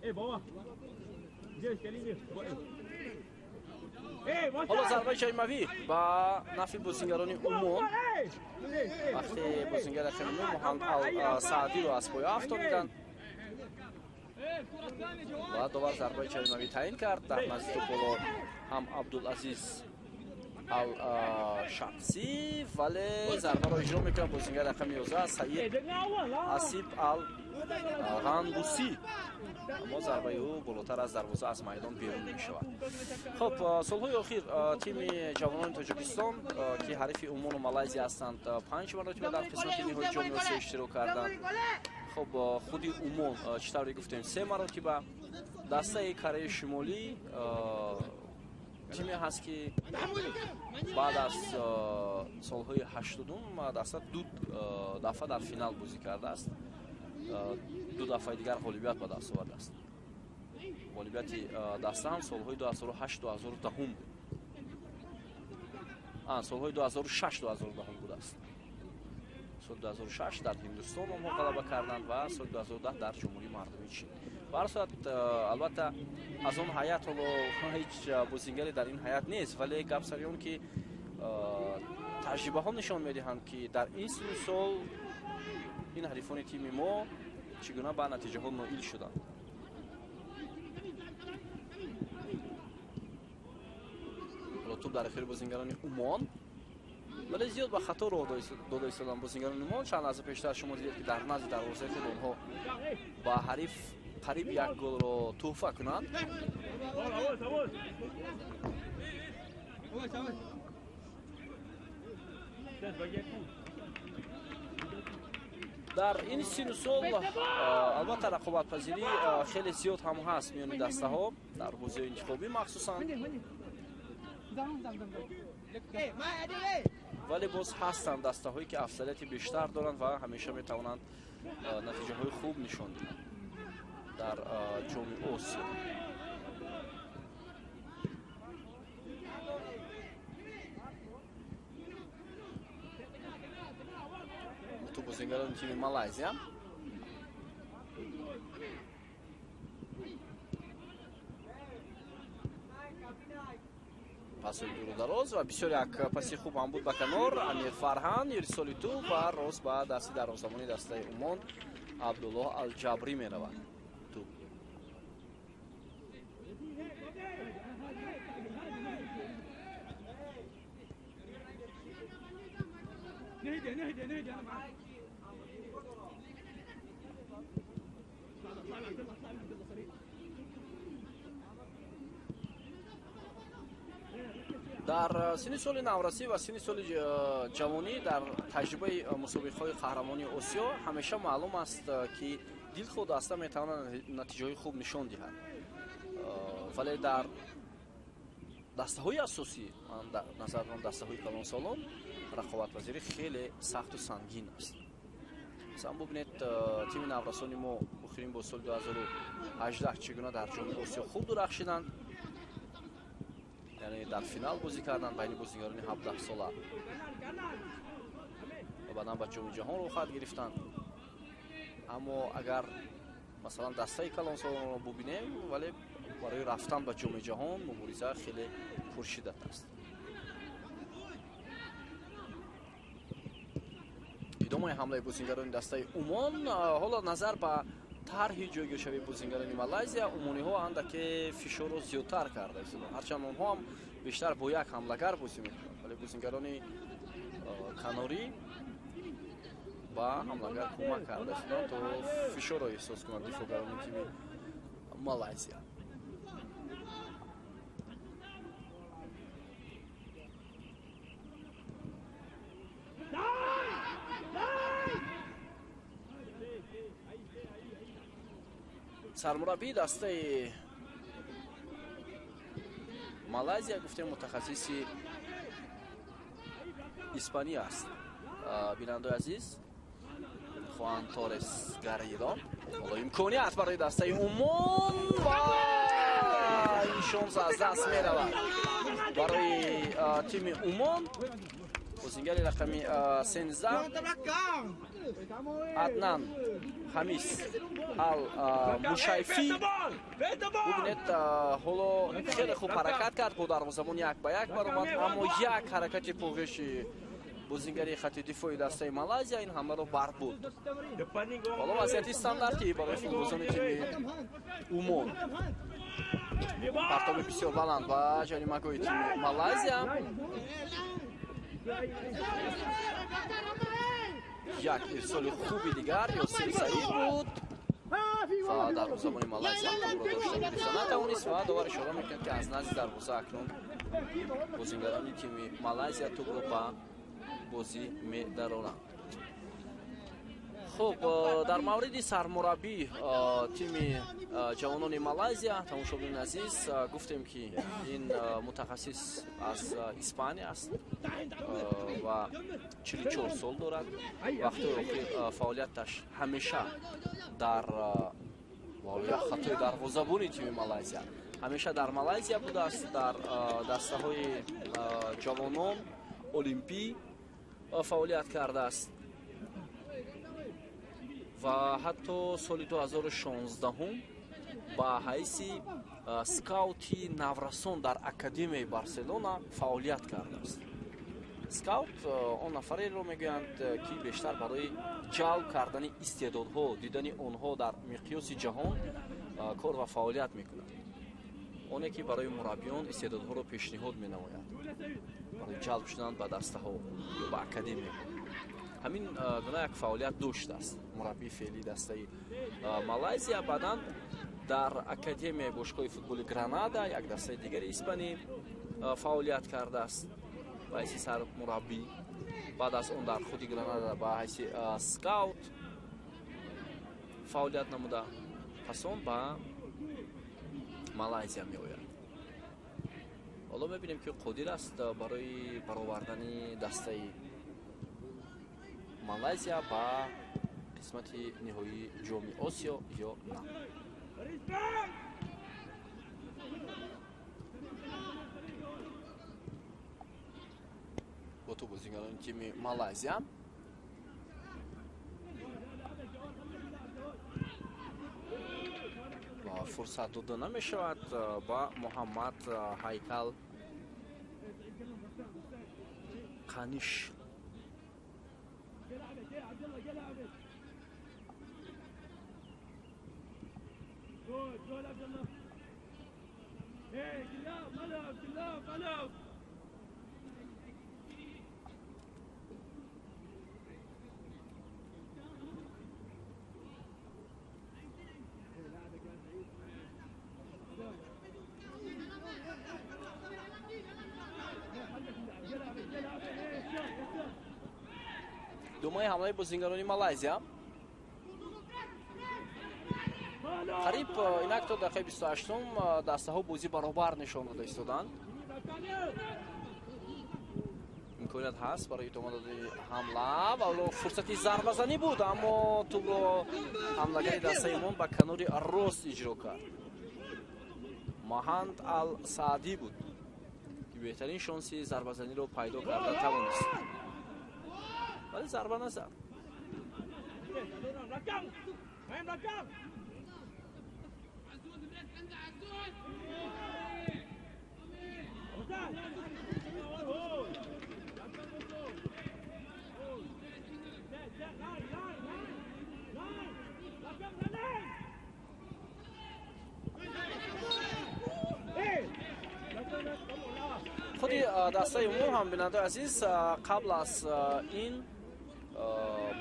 Eh, bawah. Dia sekali dia. ҳоло зарбаи ҷаймавӣ ба нафи бозингарони Умон. вақте бозингари Умон Муҳаммад Ал-Саадиро аз поя афтониданд ва довар зарбаи ҷаймавӣ таъин кард. дар назди то'пболо ҳам Абдулазиз Ал-Шамсӣ, вале зарбаро иҷро мекунад бозингари рақами 11 Саид Асиб Ал-Ғандусӣ, аммо зарбаи ӯ болотар аз дарвоза аз майдон берун мешавад. хуб, солҳои охир тими ҷавонони Тоҷикистон ки ҳарифи Умон ва Малайзия ҳастанд 5 маротиба дар қисмати ниҳоии ҷоми Осиё иштирок карданд. хуб, худи Умон чӣ тавре гуфтем 3 маротиба. дастаи Кореяи Шимолӣ тиме ҳаст ки баъд аз солҳои 80 даста 2 дафъа дар финал бозӣ кардааст. 2 дафъаи дигар ғолибият ба даст овардааст. ғолибияти даста ҳам солҳои 2008-2010 буд. солҳои 2006-2010 будааст. соли 2006 дар Ҳиндустон онҳо ғалаба карданд ва соли 2010 дар ҷумҳурии мардумии Чин. ба ҳар сурат албатта аз он ҳаят ҳоло ҳеҷ бозингаре дар ин ҳаят нест, вале гап сари он ки таҷрибаҳо нишон медиҳанд ки дар ин синни сол ин ҳарифони тими мо чӣ гуна ба натиҷаҳо ноил шуданд. ҳоло тӯб дар ихтиёри бозингарони Умон, вале зиёд ба хато роҳ дода истодан бозингарони Умон. чанд лаҳза пештар шумо дидед ки дар назди дарвозаи худ онҳо ба ҳариф қариб як голро тӯҳфа кунанд. дар ин синну сол албатта рақобатпазирӣ хеле зиёд ҳам ҳаст миёни дастаҳо дар ҳозаи интихобӣ махсусан, вале боз ҳастанд дастаҳое ки афзалияти бештар доранд ва ҳамеша метавонанд натиҷаҳои хуб нишон диҳанд дар ҷоми Осиё. ту бозингарони тими Малайзия пасои дурудароз ва бисёр як паси хуб ҳам буд ба канор. Амир Фарҳан ирсоли ту ва рост ба дасти дарвозабони дастаи Умон Абдуллоҳ Алҷабрӣ меравад. дар синни соли наврасӣ ва синни соли ҷавонӣ дар таҷрибаи мусобиқаҳои қаҳрамонии Осиё ҳамеша маълум аст ки дилхуд даста метавонад натиҷаҳои хуб нишон диҳад, вале дар дастаҳои асосӣ, назар дорам дастаҳои калонсолон, рақобатпазирӣ хеле сахту сангин аст. масалан бубинед тими наврасони мо охирин бо соли 2018 чӣ гуна дар ҷоми Осиё хуб дурахшиданд, яъне дар финал бозӣ карданд байни бозингарони 17 сола ва баъдан ба ҷоми ҷаҳон рохат гирифтанд. аммо агар масалан дастаи калонсолонро бубинем, вале барои рафтан ба ҷоми ҷаҳон мубориза хеле пуршиддат аст. идомаи ҳамлаи бозингарони дастаи Умон. ҳоло назар ба тарҳи ҷойгиршавии бозингарони Малайзия, умониҳо андаке фишорро зиёдтар карда истоданд. ҳарчанд онҳо ҳам бештар бо як ҳамлагар бозӣ мекунанд, вале бозингарони канорӣ ба ҳамлагар кӯмак карда истоданд то фишорро эҳсос кунанд дифоъгарони тими Малайзия. сармураббии дастаи Малайзия гуфтем мутахассиси испания аст. бинандаи азиз, Хуан Торес Гаридо. ҳоло имконият барои дастаи Умон ва ин шонс аз даст меравад барои тими Умон. бозингари рақами 13 Аднан Хамис Ал-Мушайфи. бубинед ҳоло хеле хуб ҳаракат кард, бо дарвозабон 1-1 баромад, аммо як ҳаракати пӯғиши бозингари хати дифои дастаи Малайзия ин ҳамларо бард буд. ҳоло вазъияти стандарти барои футболбозони тими Умон. партоби бисёр баланд ба ҷаримагоҳи тими Малайзия. як ирсоли хуби дигар Ёсир Саид буд ва дарвозабони Малайзия тӯбро дошта гирифта натавонист ва довар ишора мекунад ки аз назди дарвоза акнун бозингарони тими Малайзия тӯбро ба бозӣ медаронанд. хуб, дар мавриди сармураббии тими ҷавонони Малайзия, тамошобини азиз, гуфтем ки ин мутахассис аз Испания аст ва 44 сол дорад. вақтҳои охир фаъолияташ ҳамеша дар хатои дарвозабони тими Малайзия ҳамеша дар Малайзия будааст, дар дастаҳои ҷавонон олимпӣ фаъолият кардааст ва ҳатто соли 2016 ба ҳайси скаути наврасон дар академияи Барселона фаъолият кардааст. скаут он нафареро мегӯянд ки бештар барои ҷалб кардани истеъдодҳо, дидани онҳо дар миқёси ҷаҳон кор ва фаъолият мекунад. оне ки барои мураббиён истеъдодҳоро пешниҳод менамояд барои ҷалб шудан ба дастаҳо ё ба академия. ҳамин гуна як фаъолият доштааст мураббии феълии дастаи Малайзия. баъдан дар академияи бошгоҳи футболи Гранада, як дастаи дигари испанӣ, фаъолият кардааст ба ҳайси сармураббӣ. баъд аз он дар худи Гранада ба ҳайси скаут фаъолият намуда, пас он ба Малайзия меояд. ҳоло мебинем ки қодир аст барои баровардани дастаи Малайзия ба қисмати ниҳоии ҷоми Осиё ё на. бо ту бозингарони тими Малайзия. фурсат дода намешавад ба Муҳаммад Ҳайкал Қаниш. думаи ҳамлаи бозингарони Малайзия қариб инак то дақиқаи 28 дастаҳо бозӣ баробар нишон дода истоданд. имконият ҳаст барои идома додани ҳамла ва фурсати зарбазанӣ буд, аммо тӯбро ҳамлагари дастаи Умон ба канори рост иҷро кард. Маҳанд Ал-Саадӣ буд ки беҳтарин шонси зарбазаниро пайдо карда тавонист, вале зарба назад. худи дастаи умур ҳам бинандаи азиз қабл аз ин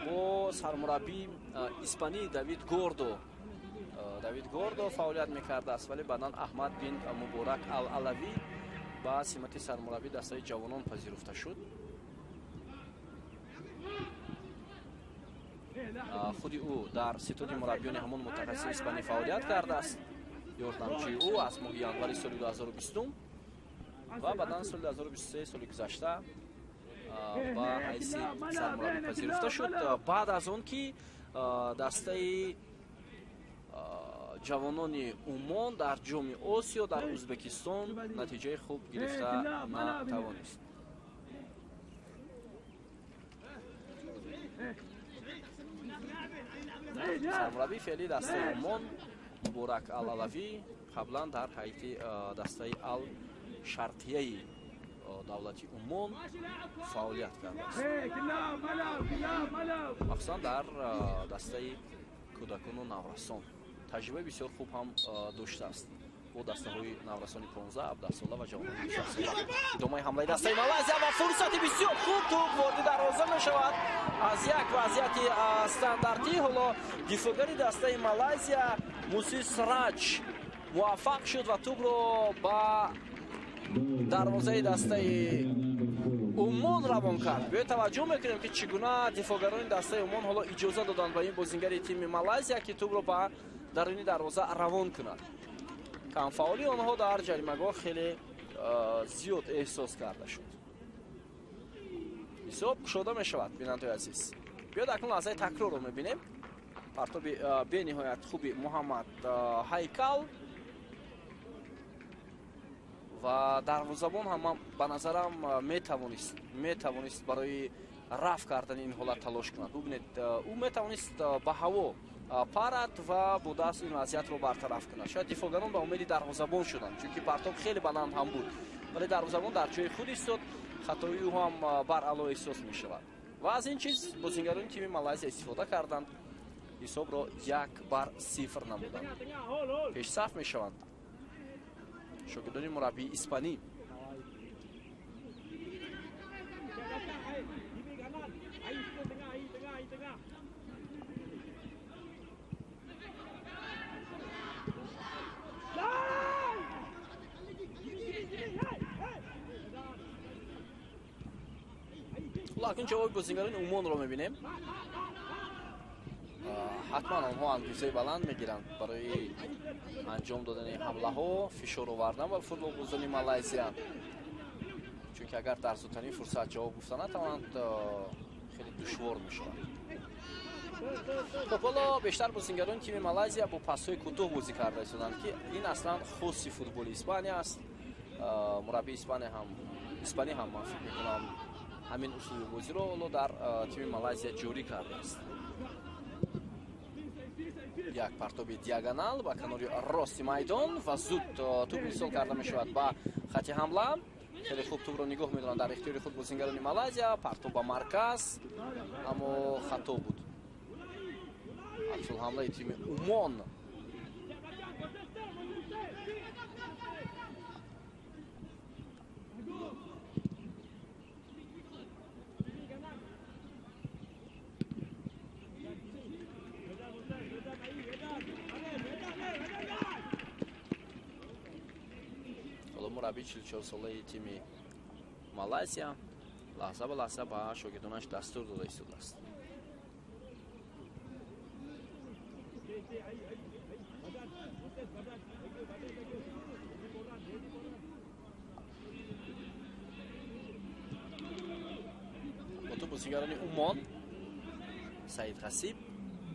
бо сармураббии испании Давид Гордо фаъолият мекардааст, вале баъдан Аҳмад бин Муборак Ал-Алавӣ ба симати сармураббии дастаи ҷавонон пазируфта шуд. худи ӯ дар ситоди мураббиёни ҳамон мутахассиси испанӣ фаъолият кардааст. ёрдамчии ӯ аз моҳи январи соли 2020 ва баъдан соли 2023 соли гузашта ба ҳайси сармураббӣ пазируфта шуд. баъд аз он ки дастаи ҷавонони Умон дар ҷоми Осиё дар Ӯзбекистон натиҷаи хуб гирифта натавонист. сармураббии феълии дастаи Умон Муборак Ал-Алавӣ қаблан дар ҳайати дастаи Ал-Шарқияи давлати Умон фаъолият кардааст, махсусан дар дастаи кӯдакону наврасон таҷрибаи бисёр хуб ҳам доштааст бо дастаҳои наврасони 15, 17 сола ва ҷавонони 16 сола. идомаи ҳамлаи дастаи Малайзия ва фурсати бисёр хуб туп ворди дарвоза мешавад аз як вазъияти стандартӣ. ҳоло дифоъгари дастаи Малайзия Мусис Раҷ муваффақ шуд ва тупро ба дарвозаи дастаи Умон равон кард. биёед таваҷҷӯҳ мекунем ки чӣ гуна дифоъгарони дастаи Умон ҳоло иҷоза доданд ба ин бозингари тими Малайзия ки тупро ба даруни дарвоза равон кунад. камфаъолии онҳо дар ҷаримагоҳ хеле зиёд эҳсос карда шуд. ҳисоб кушода мешавад. бинандаи азиз, биёед акнун лаҳзаи такрорро мебинем. партоби бениҳоят хуби Муҳаммад Ҳайкал ва дарвозабон ҳам ба назарам метавонист барои рафт кардани ин ҳолат талош кунад. бубинед ӯ метавонист ба ҳаво парад ва бо даст ин вазъиятро бартараф кунад. шояд дифоъгарон ба умеди дарвозабон шуданд, чунки партоб хеле баланд ҳам буд, вале дарвозабон дар ҷои худ истод. хатои ӯ ҳам баръало эҳсос мешавад ва аз ин чиз бозингарони тими Малайзия истифода карданд. ҳисобро 1-0 намуданд. пешсаф мешаванд шогирдони мураббии испанӣ. лакин ҷавоби бозингарони Умонро мебинем. ҳатман онҳо ангузаи баланд мегиранд барои анҷом додани ҳамлаҳо, фишор овардан ба футболбозони Малайзия, чунки агар дар зудтарин фурсат ҷавоб гуфта натавонанд хеле душвор мешавад. ҳоло бештар бозингарони тими Малайзия бо пасҳои кӯтоҳ бозӣ карда истоданд ки ин аслан хоси футболи Испания аст. мураббии испанӣ ҳам ман фикр мекунам ҳамин услуби бозиро ҳоло дар тими Малайзия ҷорӣ кардааст. як партоби диагонал ба канори рости майдон ва зуд туп интиқол карда мешавад ба хати ҳамла. хеле хуб тупро нигоҳ медоранд дар ихтиёри худ бозингарони Малайзия. партоб ба марказ, аммо хато буд. аксул ҳамлаи тими Умон. мураббии 44 солаи тими Малайзия лаҳза ба лаҳза ба шогирдонаш дастур дода истодааст. бо ту бозингарони Умон Саид Ғасиб,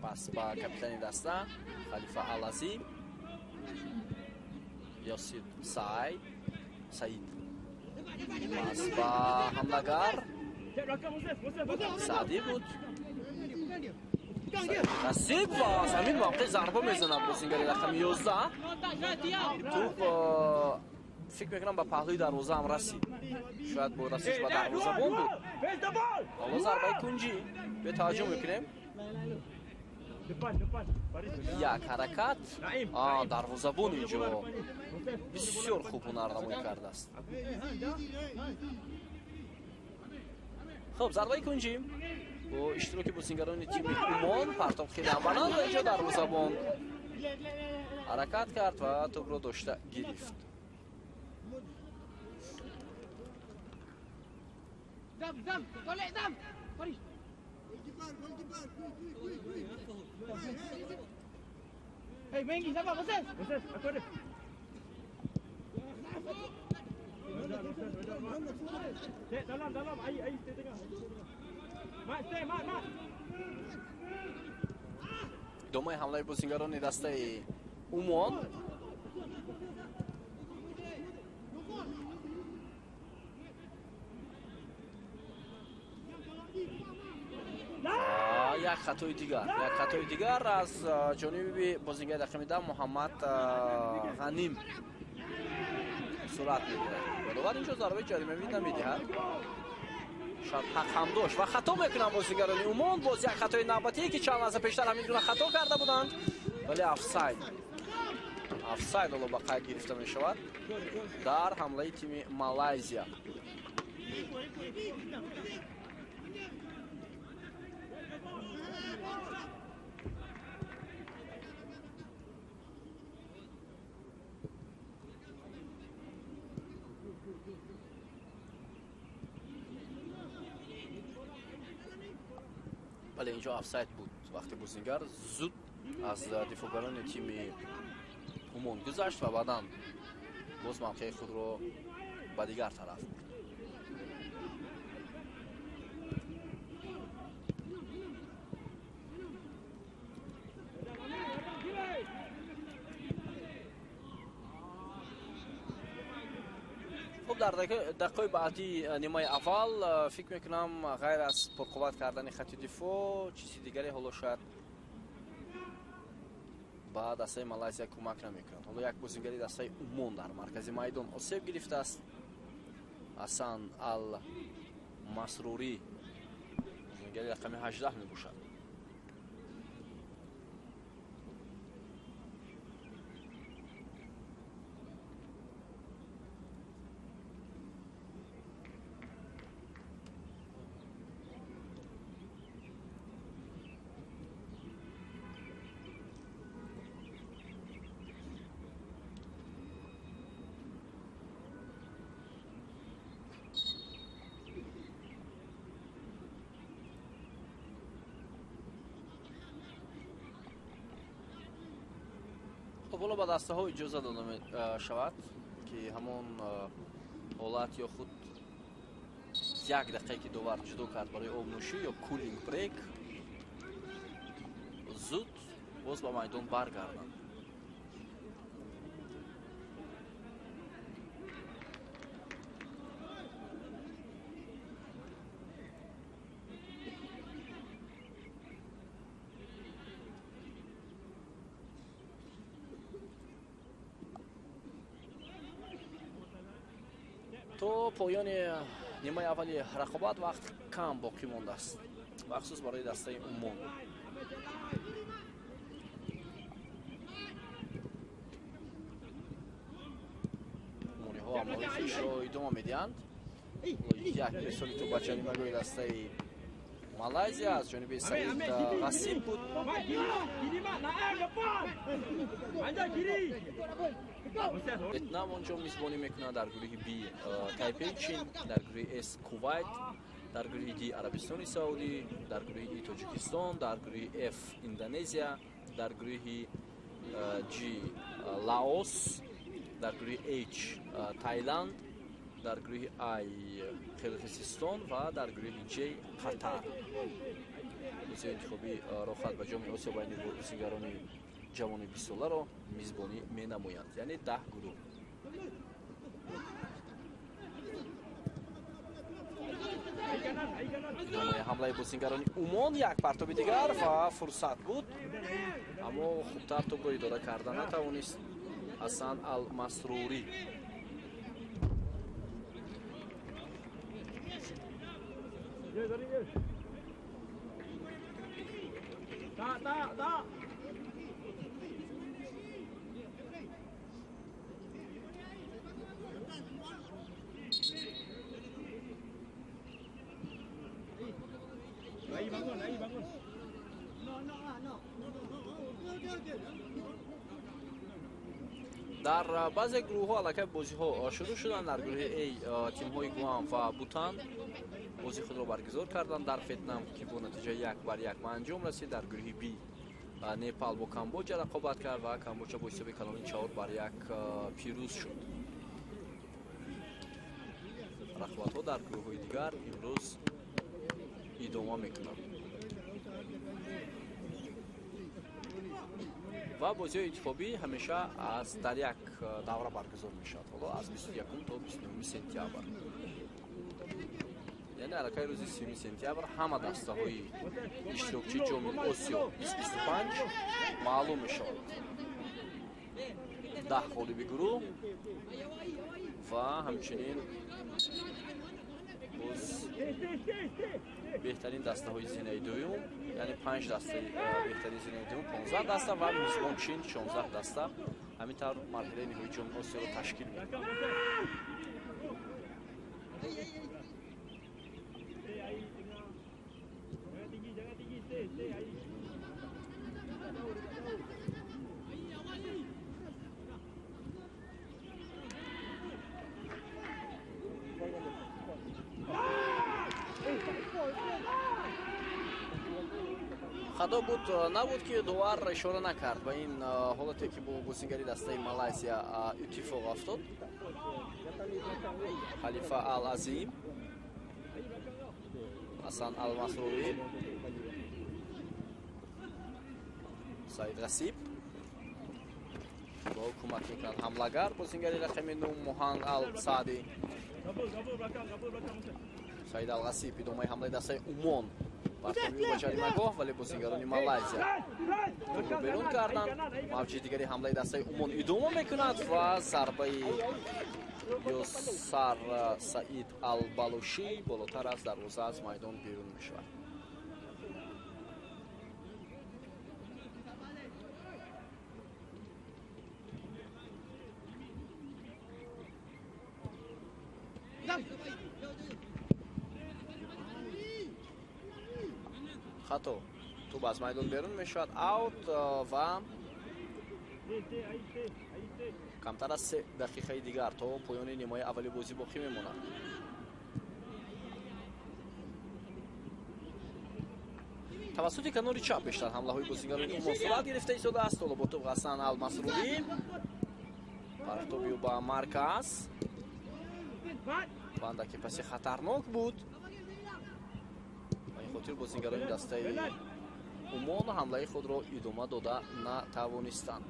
пас ба капитани даста Халифа Алазӣ, Ёсиф Саид пас ба ҳамлагар Саъдӣ буд. Ғасиб ва аз ҳамин мавқеъ зарба мезанад бозингари рақами 11. туп фикр мекунам ба паҳлӯи дарвоза ҳам расид. шояд бо расиш ба дарвозабон буд. ҳоло зарбаи кунҷӣ. бе таваҷҷӯҳ мекунем. Depan, depan. Faris. як ҳаракат. Naim. Дарвозабон инҷо бисёр хуб ҳунарнамоӣ кардааст. хуб, зарбаи кунҷӣ бо иштироки бозингарони тими Умон партоб хелан баланд ва инҷо дарвозабон ҳаракат кард ва тӯбро дошта гирифт. Dam, tolak dam. Faris. Hey, Mengi, sabar, proses. Proses, aku ada. Cek dalam, air stay tengah. Mat, stay, mat. идомаи ҳамлаи бозингарони дастаи Умон. як хатои дигар аз ҷониби бозингари рақами 10 Муҳаммад Ғаним сурат мегирад. бадовар инҷо зарбаи ҷаримавӣ намедиҳад. шояд ҳақ ҳам дошт ва хато мекунанд бозингарони Умон. боз як хатои навбатие ки чанд лаҳза пештар ҳамин гуна хато карда буданд, вале офсайд ҳоло ба қайд гирифта мешавад дар ҳамлаи тими Малайзия. вале инҷо офсайд буд. вақте бозингар зуд аз дифоъгарони тими Умон гузашт ва баъдан боз мавқеи худро ба дигар тараф бурд. дар дақиқаи баъди нимаи аввал фикр мекунам ғайр аз пурқувват кардани хатти дифоъ чизи дигаре ҳоло шояд ба дастаи Малайзия кӯмак намекунад. ҳоло як бозингари дастаи Умон дар маркази майдон осеб гирифтааст. Асан ал Масрури бозингари рақами 18 мебошад. ҳоло ба дастаҳо иҷоза дода мешавад ки ҳамон ҳолат ё худ як дақиқа ки довар ҷудо кард барои обнӯшӣ ё кулинг брейк зуд боз ба майдон баргарданд. то поёни нимаи аввали рақобат вақт кам боқӣ мондааст, махсус барои дастаи Умон. умониҳо амалои фишро идома медиҳанд. як песоли ту ба ҷаримагоҳи дастаи Малайзия аз ҷониби Саид Ғасиб буд. ветнам онҷо мизбонӣ мекунад дар гурӯҳи B Тайпей Чин, дар гурӯҳи S Кувайт, дар гурӯҳи D Арабистони Саудӣ, дар гурӯҳи E Тоҷикистон, дар гурӯҳи F Индонезия, дар гурӯҳи G Лаос, дар гурӯҳи H Таиланд, дар гурӯҳи I Қирғизистон ва дар гурӯҳи J Қатар. бозии интихоби рохат ба ҷоми Осиё байни бозигарони ҷавони 20 соларо мизбонӣ менамоянд, яъне 10 гурӯҳ. идомаи ҳамлаи бозингарони Умон, як партоби дигар ва фурсат буд, аммо хубтар тӯбро идора карда натавонист Асан Ал Масрури. tak. Lagi bangun. дар баъзе гурӯҳҳо аллакай бозиҳо шурӯъ шуданд. Дар гурӯҳи А тимҳои Гуам ва Бутан бозии худро баргузор карданд дар Ветнам, ки бо натиҷаи 1-1 ба анҷом расид. Дар гурӯҳи Б Непал бо Камбоҷа рақобат кард ва Камбоҷа бо ҳисоби калони 4-1 пирӯз шуд. рақобатҳо дар гурӯҳҳои дигар имрӯз идома мекунанд ва бозиҳои иттифоқӣ ҳамеша дар як давра баргузор мешавад. ҳоло аз 21 то 29 сентябр, яъне аллакай рӯзи 30 сентябр ҳама дастаҳои иштирокчии ҷоми Осиё 2025 маълум мешавад. 10 ғолиби гурӯҳ ва ҳамчунин боз беҳтарин дастаҳои зинаи дуюм, яъне 5 дастаи беҳтарин зинаи дуюм, 15 даста ва мизбон Чин 16 даста. ҳамин тавр марҳилаи ниҳоии ҷоми Осиёро ташкил мекунад. хато буд набуд ки довар ишора накард ба ин ҳолате ки бо бозингари дастаи Малайзия иттифоқ афтод. Халифа Ал-Азим, Асан Ал-Масруи, Саид Ғасиб бо кӯмак мекунад ҳамлагар бозингари рақами 9 Муҳан Ал-Саади. Саид Ал-Ғасиб идомаи ҳамлаи дастаи Умон бартовиё ба ҷаримагоҳ, вале бозингарони Малайзия тӯбро берун карданд. мавҷи дигари ҳамлаи дастаи Умон идома мекунад ва зарбаи Ёсар Саид Ал-Балушӣ болотар аз дарвоза аз майдон берун мешавад. хато тӯб аз майдон берун мешавад, аут ва камтар аз 3 дақиқаи дигар то поёни нимои аввали бозӣ боқӣ мемонад. тавассути канори чап бештар ҳамлаҳои бозингарони Умон сурат гирифта истодааст. ҳоло бо тӯб Ҳасан Ал-Масруӣ партовиё ба марказ. бандаки паси хатарнок буд. ба ин хотир бозингарони дастаи Умон ҳамлаи худро идома дода натавонистанд.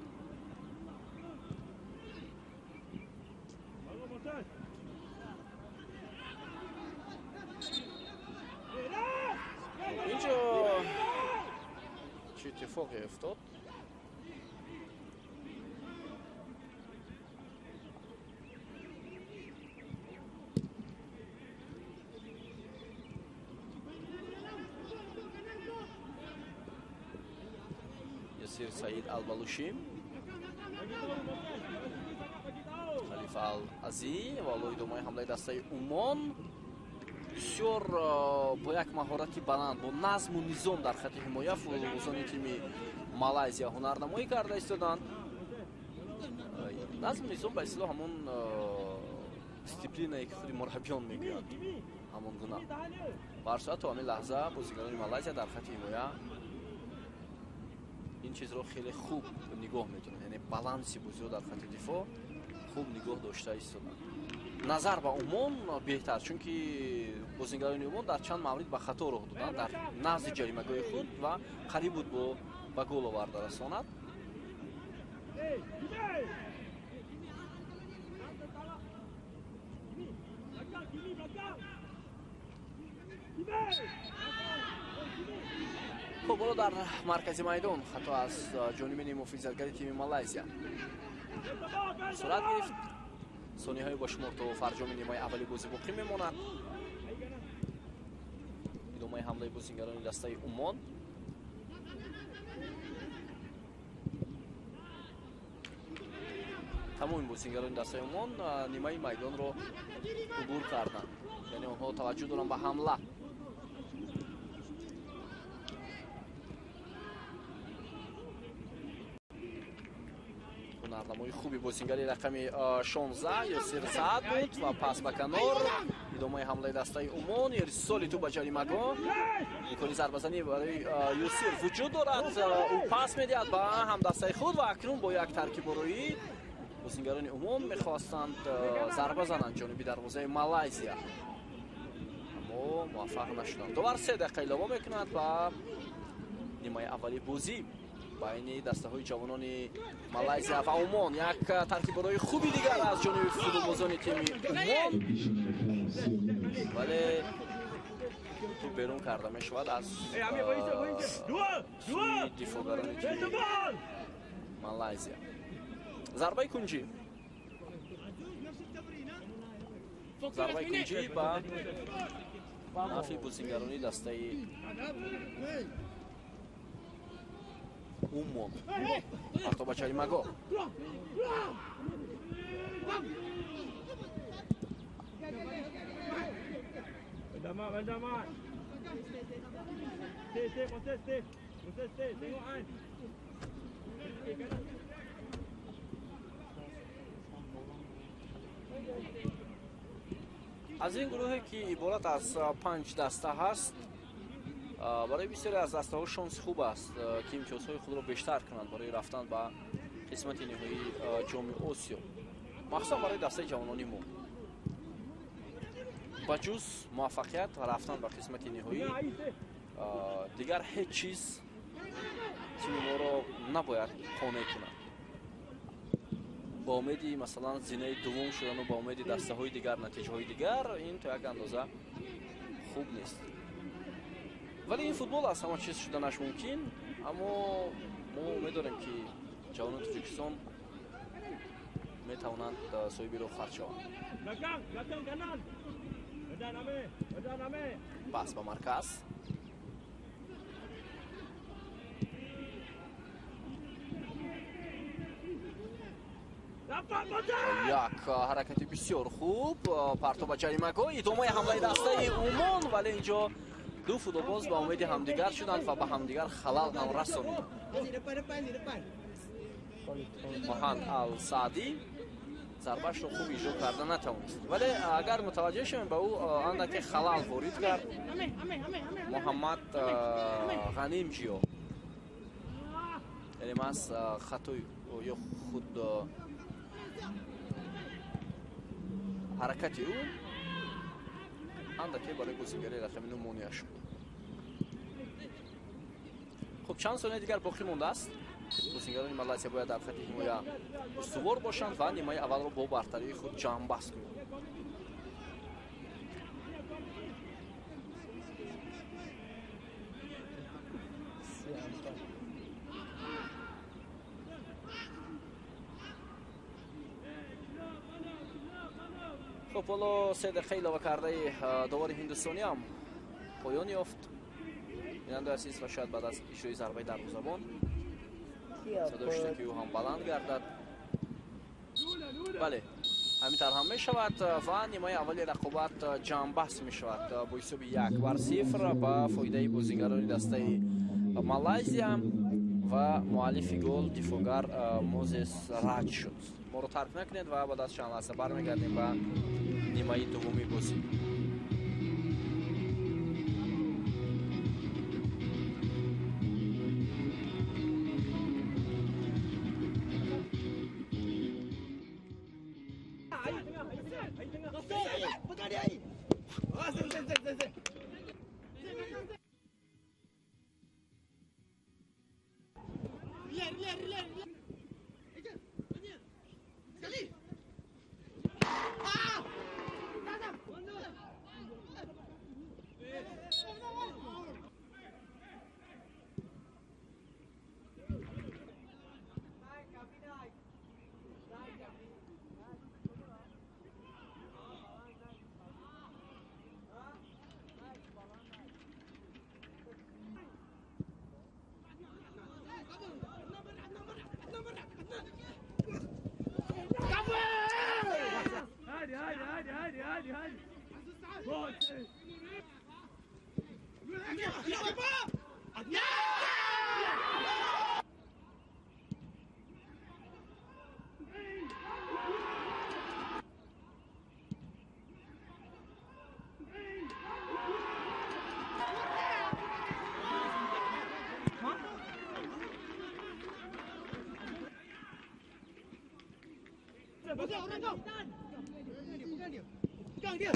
инҷо чӣ иттифоқе афтод? Ясир Саид Ал-Балушӣ, Халифа Ал-Азӣ ва оло идомаи ҳамлаи дастаи Умон бисёр бо як маҳорати баланд, бо назму низом дар хати ҳимоя футболбозони тими Малайзия ҳунарнамоӣ карда истоданд. назму низом ба истлоҳ ҳамон дисциплинае ки худи мураббиён мегӯянд, ҳамон гуна. ба ҳар сурат то ҳамин лаҳза бозигарони Малайзия дар хати ҳимоя ин чизро хеле хуб нигоҳ метунанд, яъне баланси бозиро дар хати дифоъ хуб нигоҳ дошта истоданд. назар ба Умон беҳтар, чунки бозингарони Умон дар чанд маврид ба хато роҳ доданд дар назди ҷаримагоҳи худ ва қариб буд ба гол оварда расонад. خب بالا در مرکز میدان خطا از جانب محافظتگری تیم مالایزیا صورت گرفت. ثانیه های با شمار تا فرجام نیمه اولی بازی باقی میماند. ادامه حمله بازیگران دسته عمان. тамоми бозингарони дастаи Умон нимаи майдонро убур карданд. Яъне онҳо таваҷҷӯҳ доранд ба ҳамла. ҳунарнамои хуби бозингари рақами 16 Юсир Саъд буд ва пас ба канор. идомаи ҳамлаи дастаи Умон. ирсоли ту ба ҷаримагоҳ. имкони зарбазанӣ барои Юсир вуҷуд дорад. ӯ пас медиҳад ба ҳамдастаи худ ва акнун бо як таркиббороӣ бозингарони Умон мехостанд зарба зананд ҷониби дарвозаи Малайзия, аммо муваффақ нашуданд. довар 3 дақиқа илова мекунад ба нимаи аввали бозӣ байни дастаҳои ҷавонони Малайзия ва Умон. як таркибборои хуби дигар аз ҷониби футболбозони тими Умон, вале ту берун карда мешавад аз дифогарони тими Малайзия. зарбаи кунҷӣ. зарбаи кунҷӣ ба нафи бозингарони дастаи Умон. Парто ба ҷаримагоҳ. Bendaman. Stay, proses stay. Tengok kan. аз ин гурӯҳе ки иборат аз 5 даста ҳаст, барои бисёре аз дастаҳо шонси хуб аст ки имтиёзҳои худро бештар кунанд барои рафтан ба қисмати ниҳоии ҷоми Осиё, махсусан барои дастаи ҷавонони мо. ба ҷуз муваффақият ва рафтан ба қисмати ниҳоӣ дигар ҳеҷ чиз тими моро набояд қонеъ кунад. ба умеди масалан зинаи дуввум шудану ба умеди дастаҳои дигар, натиҷаҳои дигар, ин то як андоза хуб нест. вале ин футбол аст, ҳама чиз шуданаш мумкин, аммо мо умед дорем ки ҷавонони Тоҷикистон метавонанд соҳиби рӯххат шаванд. пас ба марказ. як ҳаракати бисёр хуб, парто ба ҷаримагоҳ, идомаи ҳамлаи дастаи Умон, вале инҷо ду футболбоз ба умеди ҳамдигар шуданд ва ба ҳамдигар халал ҳам расониданд. Моҳанд Ал-Саъдӣ зарбашро хуб иҷро карда натавонист, вале агар мутаваҷҷеҳ шавем ба ӯ андаке халал ворид кард Муҳаммад Ғанимҷиё. яъне мас хатои ё худ ҳаракати ӯ андаке барои бозингари рақами 9 монеа шуд. хуб, чанд сония дигар боқӣ мондааст. бозингарони Малайзия бояд дар хати ҳимоя устувор бошанд ва нимаи аввалро бо бартарии худ ҷамъбаст кунанд. خب حالا 3 دقیقه علاوه کرده داور هندوستانی هم پایان یافت. بیننده عزیز و شاید بعد از اجرای ضربه دروازه‌بان صدا شده که او هم بلند گردد. بله همینطور هم می شود و نیمه اولی رقابت جمع بحث می شود با حساب 1-0 با فایده بازیگران دسته مالایزیا و مؤلف گل دیفوگر موزس رد شد. ما رو ترک نکنید و بعد از چند لحظه برمیگردیم به نیمه دومی بازی. Orang kau. Pegang dia. Pegang dia.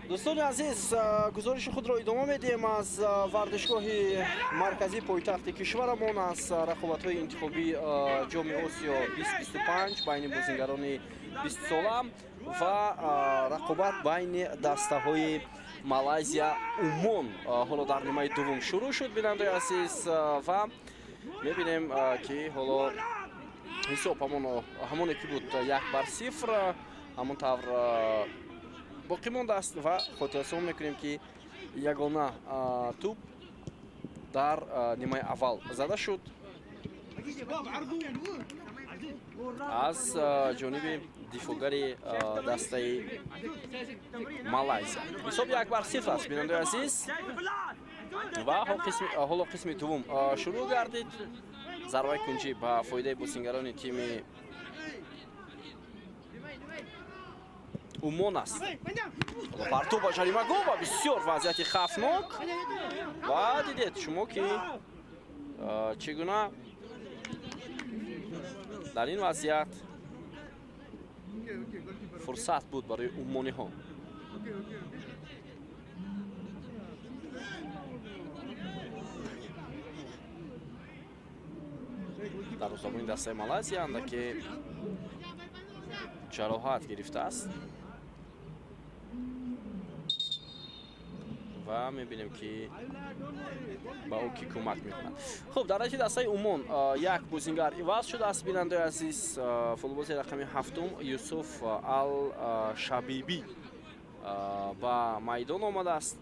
дӯстони азиз, гузориши худро идома медиҳем аз варзишгоҳи марказии пойтахти кишварамон аз рақобатҳои интихобии ҷоми осиё 2025 байни бозингарони 20 сола ва рақобат байни дастаҳои Малайзия Умон ҳоло дар нимаи дуввум шурӯъ шуд. Бинандаи азиз, ва мебинем ки ҳоло ҳисоб ҳамоне ки буд 1-0 ҳамон тавр боқӣ мондааст ва хотиррасон мекунем ки ягона туп дар нимаи аввал зада шуд аз ҷониби дифогари дастаи Малайзия. ҳисоб 1-0 аст, бинандаи азиз, ва ҳоло қисми дуввум шурӯъ гардид. зарбаи кунҷӣ ба фоидаи бозингарони тими Умон аст. Парту ба ҷаримагоҳ ва бисёр вазъияти хавфнок. Ва дидед шумо ки чӣ гуна дар ин вазъият фурсат буд барои умониҳо. дар замони дастаи Малайзия андаке ҷароҳат гирифтааст ва мебинем ки ба ӯ ки кӯмак мекунад. хуб, дар ҳайати дастаи Умон як бозингар иваз шудааст. бинандаи азиз, футболбози рақами 7 Юсуф Ал-Шабиби ба майдон омадааст.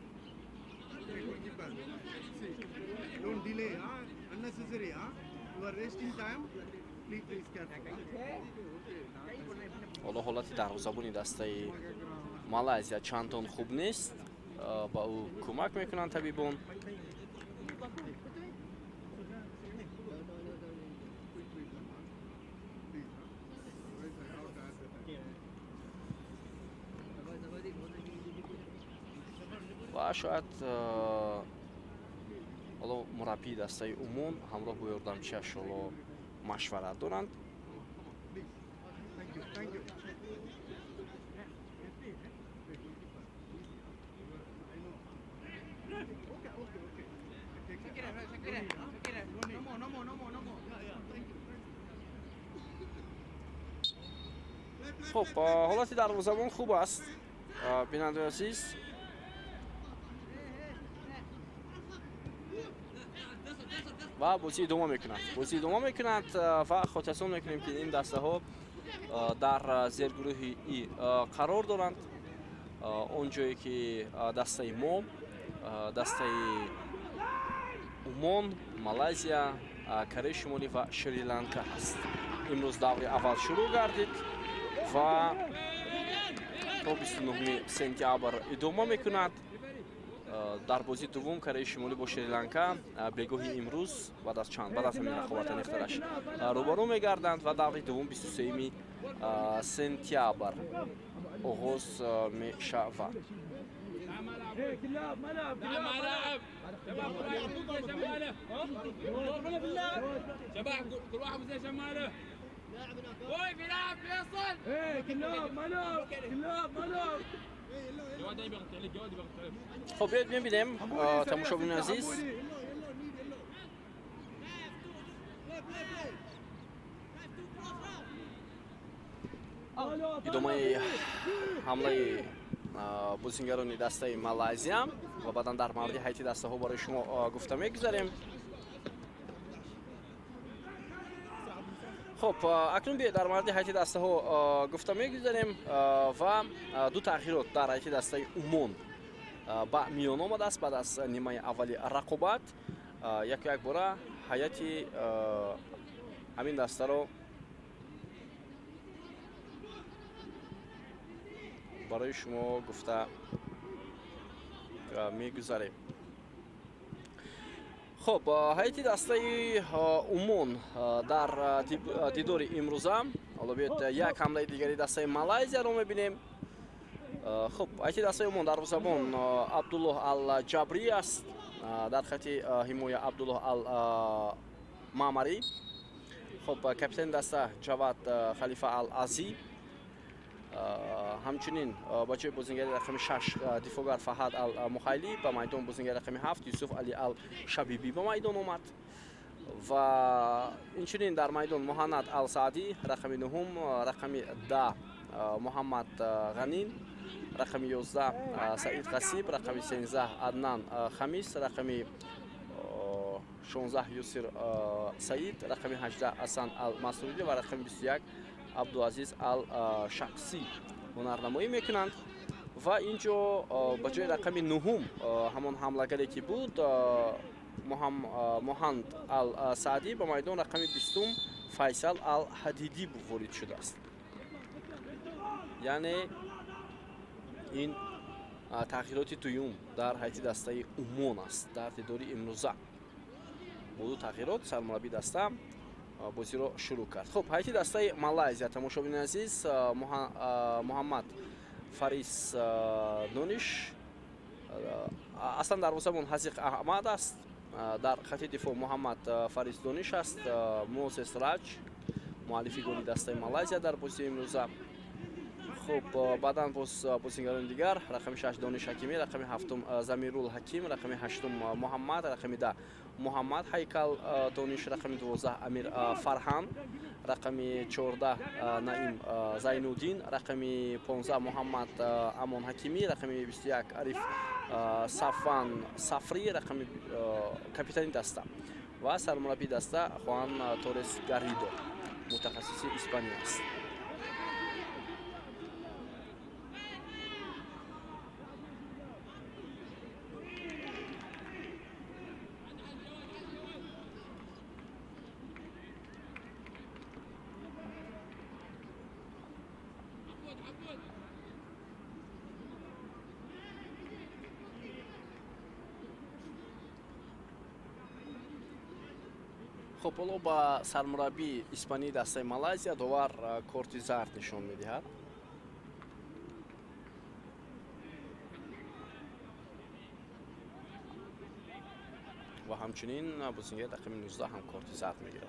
ҳоло ҳолати дарвозабони дастаи Малайзия чандон хуб нест. ба ӯ кӯмак мекунанд табибон. ва шояд ҳоло мураббии дастаи Умон ҳамроҳ бо ёрдамчиаш ҳоло машварат доранд. хуб, ҳолати дарвозабон хуб аст. бинандаи азиз, ва бозӣ идома мекунад ва хотиррасон мекунем ки ин дастаҳо дар зергурӯҳи И қарор доранд. он ҷое ки дастаи мо, дастаи Умон, Малайзия, Кореяи Шимолӣ ва Шри-Ланка аст. имрӯз даври аввал шурӯъ гардид ва то 29 сентябр идома мекунад. дар бозии дуввум Кореяи Шимолӣ бо Шри-Ланка бегоҳи имрӯз баъд аз ҳамин рақобат нехтараш рӯбарӯ мегарданд ва даври дуввум 23 сентябр оғоз мешавад. خب بیاید می‌بینیم تماشاگران عزیز ادامه حمله بازیگران دسته مالایزیا و بعداً در مورد هیئت دسته ها برای شما گفته می‌گذاریم. خب اکنون بیاید در مورد هیئت دسته ها گفته می‌گذاریم و دو تغییرات در هیئت دسته عموم با میان آمده است بعد از نیمه اولی رقابت. یک بار هیئت همین دسته رو برای شما گفته می‌گذاریم. خب هیئت دسته عموم در دیدار امروزه حالا بیاید یک حمله دیگری دسته مالایزیا رو می‌بینیم. خب هیئت دسته عموم در زبان عبدالله الجبری است، در خط حمایت عبدالله المعمری. خب کاپیتان دسته جواد خلیفه العزی، ҳамчунин ба ҷои бозингари рақами 6 дифоъгар Фаҳад Ал-Мухайли ба майдон бозингари рақами 7 Юсуф Али Ал-Шабиби ба майдон омад ва инчунин дар майдон Муҳаннад Ал-Саъди рақами 9, рақами 10 Муҳаммад Ғанин, рақами 11 Саид Қасиб, рақами 13 Аднан Хамис, рақами 16 Юсир Саид, рақами 18 Асан Ал-Масуди ва рақами 21 Абдуазиз Ал-Шақсӣ ҳунарнамоӣ мекунанд. ва инҷо ба ҷои рақами 9 ҳамон ҳамлагаре ки буд Муҳанд Ал-Саъди ба майдон рақами 20 Файсал Ал-Ҳадидӣ ворид шудааст. яъне ин тағйироти дуюм дар ҳайати дастаи Умон аст дар дидори имрӯза. бо ду тағйирот сармураббии даста бозиро шурӯъ кард. Хуб, ҳайати дастаи Малайзия тамошобини азиз, Муҳаммад Фарис Дониш, аслан дарвозабон Ҳазиқ Аҳмад аст, дар хати дифоъ Муҳаммад Фарис Дониш аст, Мозес Раҷ муаллифи голи дастаи Малайзия дар бозии имрӯза. хуб, баъдан боз бозингарони дигар, рақами 6 Дониш Ҳакимӣ, рақами 7 Замирул Ҳаким, рақами 8 Муҳаммад, рақами 10 Муҳаммад Ҳайкал Дониш, рақами 12 Амир Фарҳан, рақами 14 Наим Зайнуддин, рақами 15 Муҳаммад Амон Ҳакимӣ, рақами 21 Ариф Сафван Сафри, рақами капитани даста ва сармураббии даста Хуан Торес Гаридо, мутахассиси Испания аст. خب حالا با سرمربی اسپانی دسته مالایزیا دوبار کارت زرد نشان میدهد. و همچنین بازیکن رقم 19 هم کارت زرد میگیرد.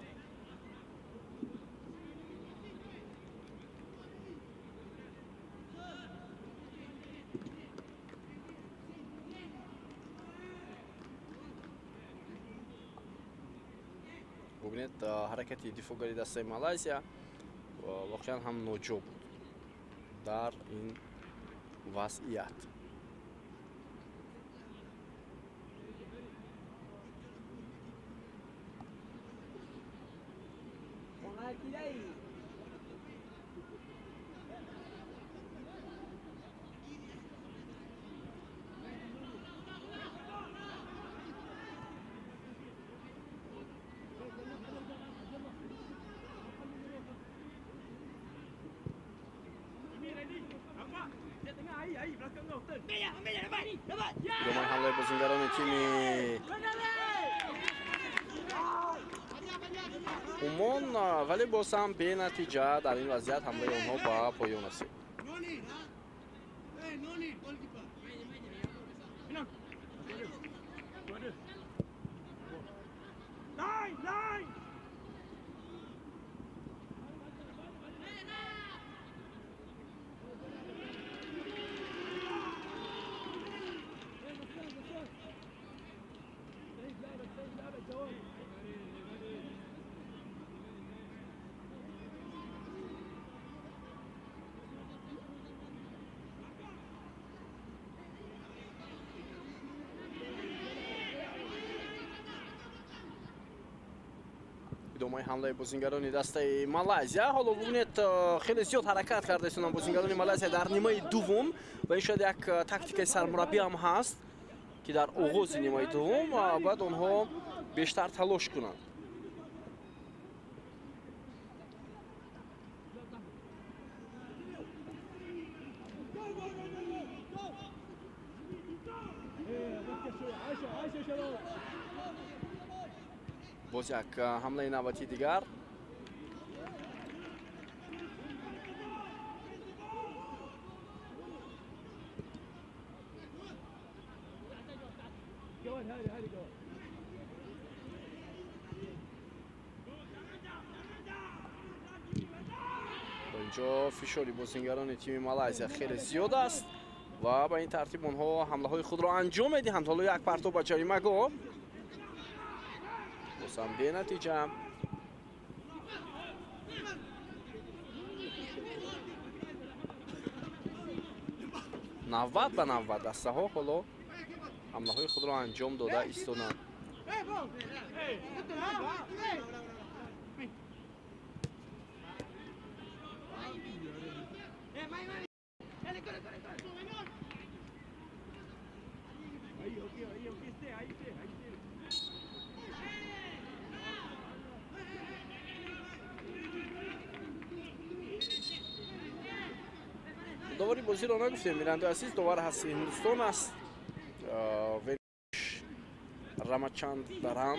ببینید حرکت دفاعی دسته مالایزیا واقعا هم نوجو بود در این وضعیت. Domar hamle bozinggaroni timi Умон, вале боз ҳам бенатиҷа дар ин вазъият ҳамлаи онҳо ба поён расид. идомаи ҳамлаи бозингарони дастаи Малайзия. ҳоло бубинед хеле зиёд ҳаракат кардаистонанд бозингарони Малайзия дар нимаи дуввум ва ин шояд як тактикаи сармураббӣ ҳам ҳаст ки дар оғози нимаи дуввум бояд онҳо бештар талош кунанд. боз як ҳамлаи навбатии дигар. инҷо фишори бозингарони тими Малайзия хеле зиёд аст ва ба ин тартиб онҳо ҳамлаҳои худро анҷом медиҳанд. ҳоло як партов ба ҷаримагоҳ бозам бенатиҷа. навбат ба навбат дастаҳо ҳоло ҳамлаҳои худро анҷом дода истонанд. довари бозиро нагуфтем бинандаи азиз, довар ҳасти Ҳиндустон аст Рамачандаран,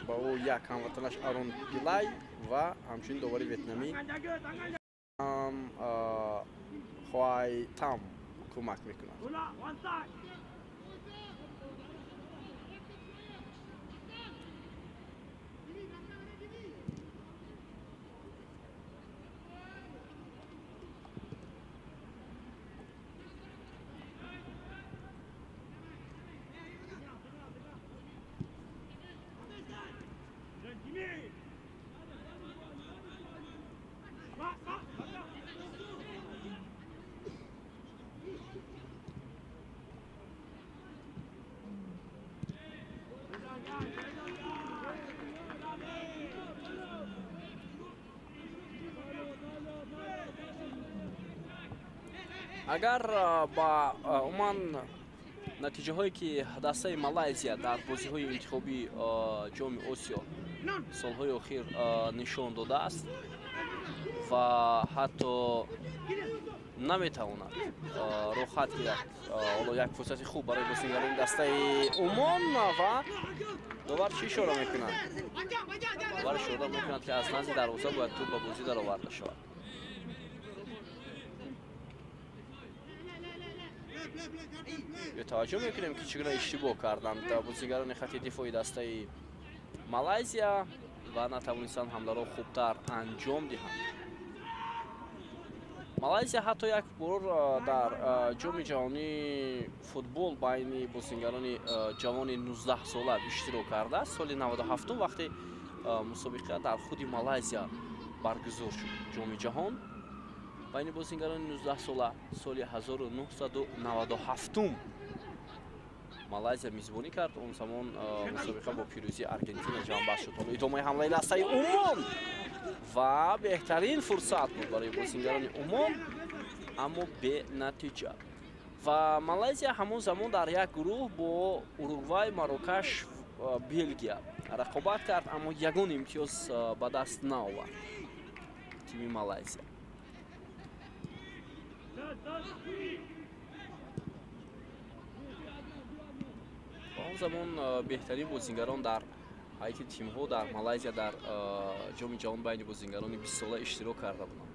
ба ӯ як ҳамватанаш Арон Пилай ва ҳамчунин довари ветнамӣ Хуай Там кӯмак мекунад. агар ба умуман натиҷаҳое ки дастаи Малайзия дар бозиҳои интихобии ҷоми Осиё солҳои охир нишон додааст ва ҳатто наметавонад рохат гирад, ҳоло як фурсати хуб барои бозингарони дастаи Умон ва довар чӣ ишора мекунад? довар ишора мекунад ки аз назди дарвоза бояд тӯб ба бозӣ дароварда шавад. таваҷҷӯҳ мекунем ки чӣ гуна иштибоҳ карданд бозигарони хатти дифои дастаи Малайзия ва натавонистанд ҳамларо хубтар анҷом диҳанд. Малайзия ҳатто як бор дар ҷоми ҷаҳонии футбол байни бозингарони ҷавони 19 сола иштирок кардааст. Соли 97 вақте мусобиқа дар худи Малайзия баргузор шуд. ҷоми ҷаҳон байни бозингарони 19 сола соли 1997 Малайзия мизбонӣ кард. Он замон мусобиқа бо пирӯзии Аргентина ҷамъбаст шуд. ҳоло идомаи ҳамлаи дастаи Умон ва беҳтарин фурсат буд барои бозингарони Умон, аммо бенатиҷа. Ва Малайзия ҳамон замон дар як гурӯҳ бо Уругвай, Марокаш, Белгия рақобат кард, аммо ягон имтиёз ба даст наовард тими Малайзия. он замон беҳтарин бозингарон дар ҳайати тимҳо дар Малайзия дар ҷоми ҷаҳон байни бозингарони 20 сола иштирок карда буданд.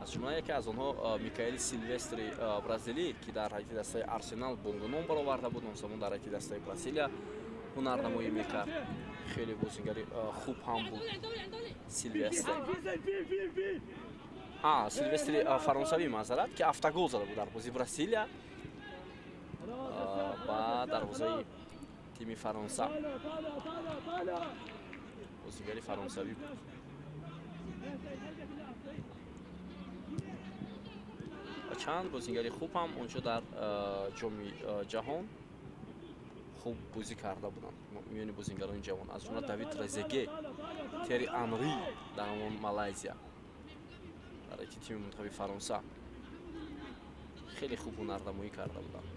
аз ҷумла яке аз онҳо Микаэл Силвестри бразилӣ ки дар ҳайати дастаи Арсенал бонгоном бароварда буд. Он замон дар ҳайати дастаи Бразилия ҳунарнамоӣ мекард. хеле бозингари хуб ҳам буд Силвестри. Силвестри фаронсавӣ маъзарат ки автогол зада буд дар бозии Бразилия ба дарвозаи тими Фаронса. бозигари фаронсавӣ буд. ва чанд бозигари хуб ҳам онҷо дар ҷоми ҷаҳон хуб бозӣ карда буданд. миёни бозингарони ҷавон аз ҷумла Давид Резеге, Тери Анри дар ҳамон Малайзия дар ҳайати тими мунтахаби Фаронса хеле хуб ҳунарнамоӣ карда буданд.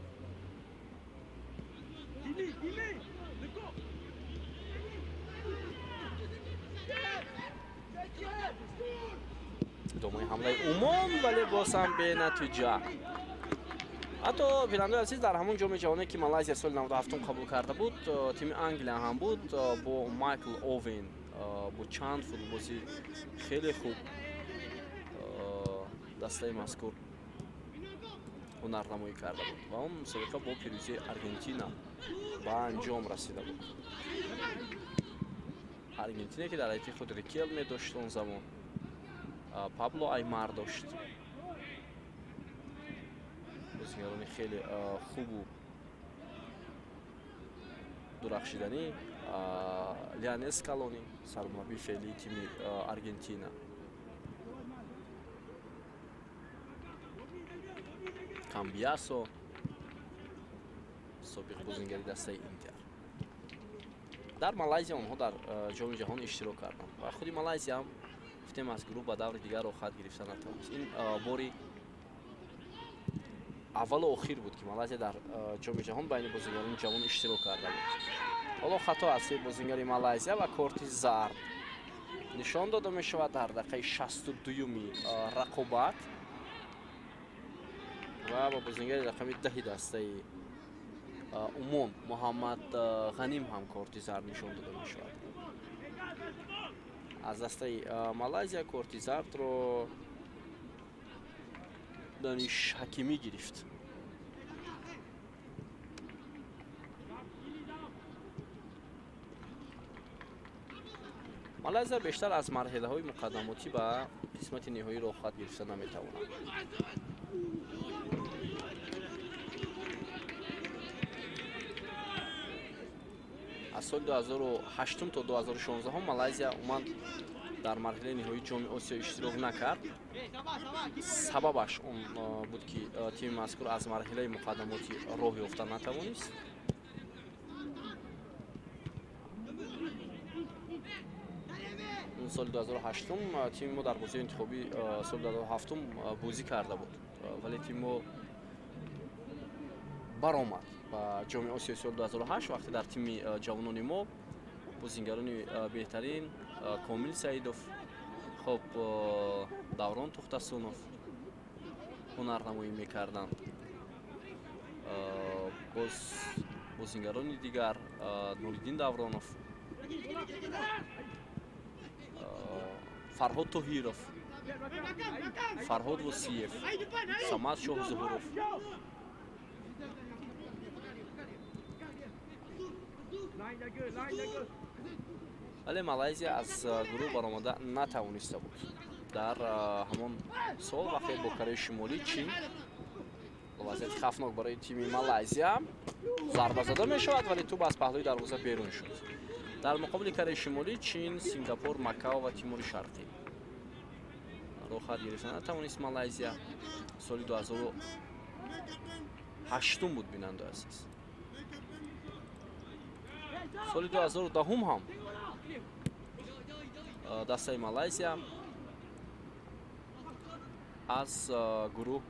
идомаи ҳамлаи Умон вале боз ҳам бенатиҷа. ҳатто бинандаи азиз, дар ҳамон ҷоми ҷаҳоне ки Малайзия соли 97 қабул карда буд, тими Англия ҳам буд бо Майкл Овен бо чанд футболбози хеле хуб дастаи мазкур ҳунарнамоӣ карда буд ва он мусобиқа бо пирӯзии Аргентина ба анҷом расида буд. аргентина ки дар ҳайати худ Рикелме дошт он замон, Пабло Аймар дошт, бозигарони хеле хубу дурахшиданӣ. Лионел Скалони сармураббии феълии тими Аргентина, Камбиасо собиқи бозингари дастаи Интер. дар Малайзия онҳо дар ҷоми ҷаҳон иштирок карданд ва худи Малайзия ҳам гуфтем аз гурӯҳ ба даври дигар рохат гирифта натавонист. Ин бори аввалу охир буд ки Малайзия дар ҷоми ҷаҳон байни бозингарони ҷавон иштирок карда буд. ҳоло хато аз сӯи бозингари Малайзия ва корти зард нишон дода мешавад дар дақиқаи 62-юми рақобат ва ба бозингари рақами 10 дастаи Умон Муҳаммад Ғаним ҳам корти зард нишон дода мешавад. аз дастаи Малайзия корти зардро Даниш Ҳакимӣ гирифт. Малайзия бештар аз марҳилаҳои муқаддамотӣ ба қисмати ниҳоӣ рохат гирифта наметавонад. аз соли 2008 то 2016 Малайзия умуман дар марҳилаи ниҳоии ҷоми Осиё иштирок накард. Сабабаш он буд ки тими мазкур аз марҳилаи муқаддамотӣ роҳ ёфта натавонист. соли 2008 тими мо дар бозии интихобии соли 2007 бозӣ карда буд, вале тими мо баромад ба ҷоми Осиёи соли 2008 вақте дар тими ҷавонони мо бозингарони беҳтарин Комил Саидов, хоб Даврон Тухтасунов ҳунарнамоӣ мекарданд. боз бозингарони дигар Нуриддин Давронов, Фарҳод Тоҳиров, Фарҳод Восиев, Самат Шоҳзуҳуров. вале Малайзия аз гурӯҳ баромада натавониста буд. дар ҳамон сол вақте бо Кореяи Шимолӣ Чин вазъияти хавфнок барои тими Малайзия зарба зада мешавад, вале тӯб аз паҳлӯи дарвоза берун шуд. дар муқобили Кореяи Шимолӣ Чин, Сингапур, Макао ва Тимури Шарқӣ рохат гирифта натавонист. Малайзия соли 2008 буд бинандаи азиз. соли 2010 ҳам дастаи Малайзия аз гурӯҳ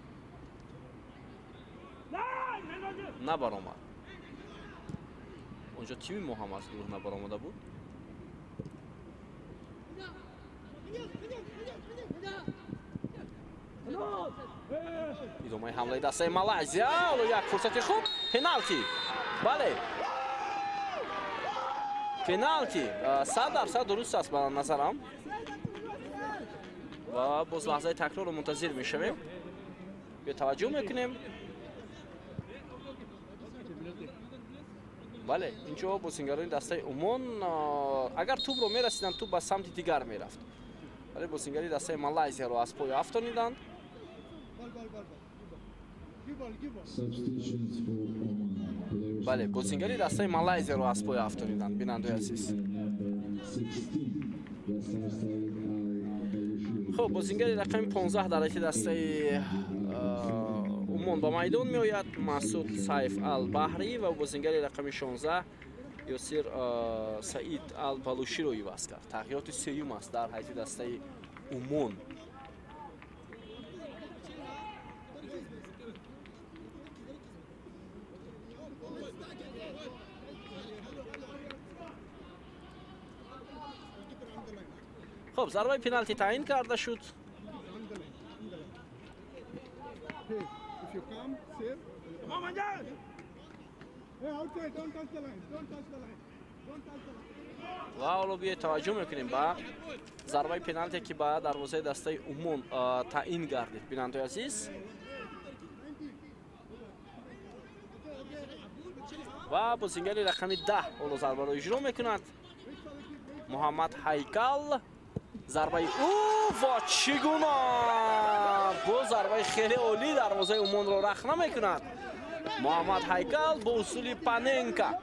набаромад. онҷо тими мо ҳам аз гурӯҳ набаромада буд. идомаи ҳамлаи дастаи Малайзия. ҳоло як фурсати хуб, пеналти. бале, пеналти 100% дуруст аст ба назарам ва боз лаҳзаи такрорро мунтазир мешавем. бетаваҷҷӯҳ мекунем. бале, инҷо бозингарони дастаи Умон агар тӯбро мерасиданд, тӯб ба самти дигар мерафт, вале бозингари дастаи Малайзияро аз пой афтониданд. бале, бозингари дастаи Малайзияро аз пой афтониданд. бинандаи азиз, хуб, бозингари рақами 15 дар ҳайати дастаи Умон ба майдон меояд. Масуд Сайф Ал-Баҳрӣ ва бозингари рақами 16 Ёсир Саид Ал-Балуширо иваз кард. тағйироти сеюм аст дар ҳайати дастаи Умон. خب ضربه پنالتی تعیین کرده شد. و حالا بیایید توجه میکنیم با ضربه پنالتی که با دروازه دسته عموم تعیین گردید. بیننده عزیز و بازیگر رقم 10 اولو ضربه رو اجرا میکند. محمد هیکل ضربه وا چگونه با ضربه خیلی عالی دروازه عمان را رخنه میکند. محمد هیکل با اصول پاننکا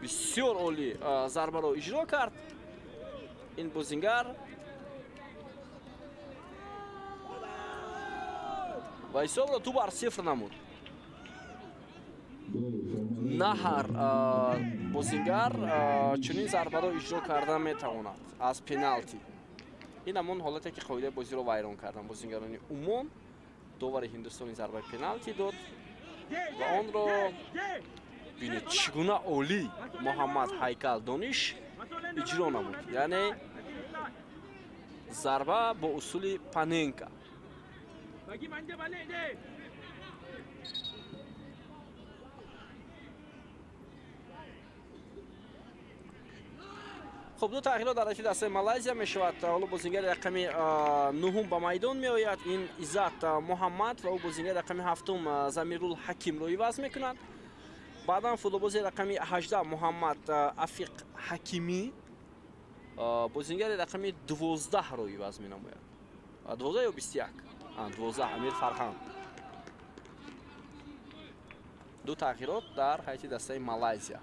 بسیار عالی ضربه را اجرا کرد. این بازیگر و حساب را 2-0 نمود. نهر بازیگر چنین ضربه را اجرا کرده میتواند از پنالتی. این همون حالتی که قاعده بازی را ویران کردن بازیگران عمان. داور هندوستانی ضربه پنالتی داد و آن را ببینید چگونه عالی محمد هیکل دانش اجرا نمود. یعنی ضربه با اصول پاننکا. خب دو تغییرات در دسته مالایزیا می شود. حالا بازیگر رقم 9 به میدان می آید. این عزت محمد و او بازیگر رقم 7 زمیرول حکیم رو عوض می کنند. بعدا فوتبالباز رقم 18 محمد افیق حکیمی بازیگر رقم 12 رو عوض می نماید. 12 یا 21 12 امیر فرهان. دو تغییرات در هیئت دسته مالایزیا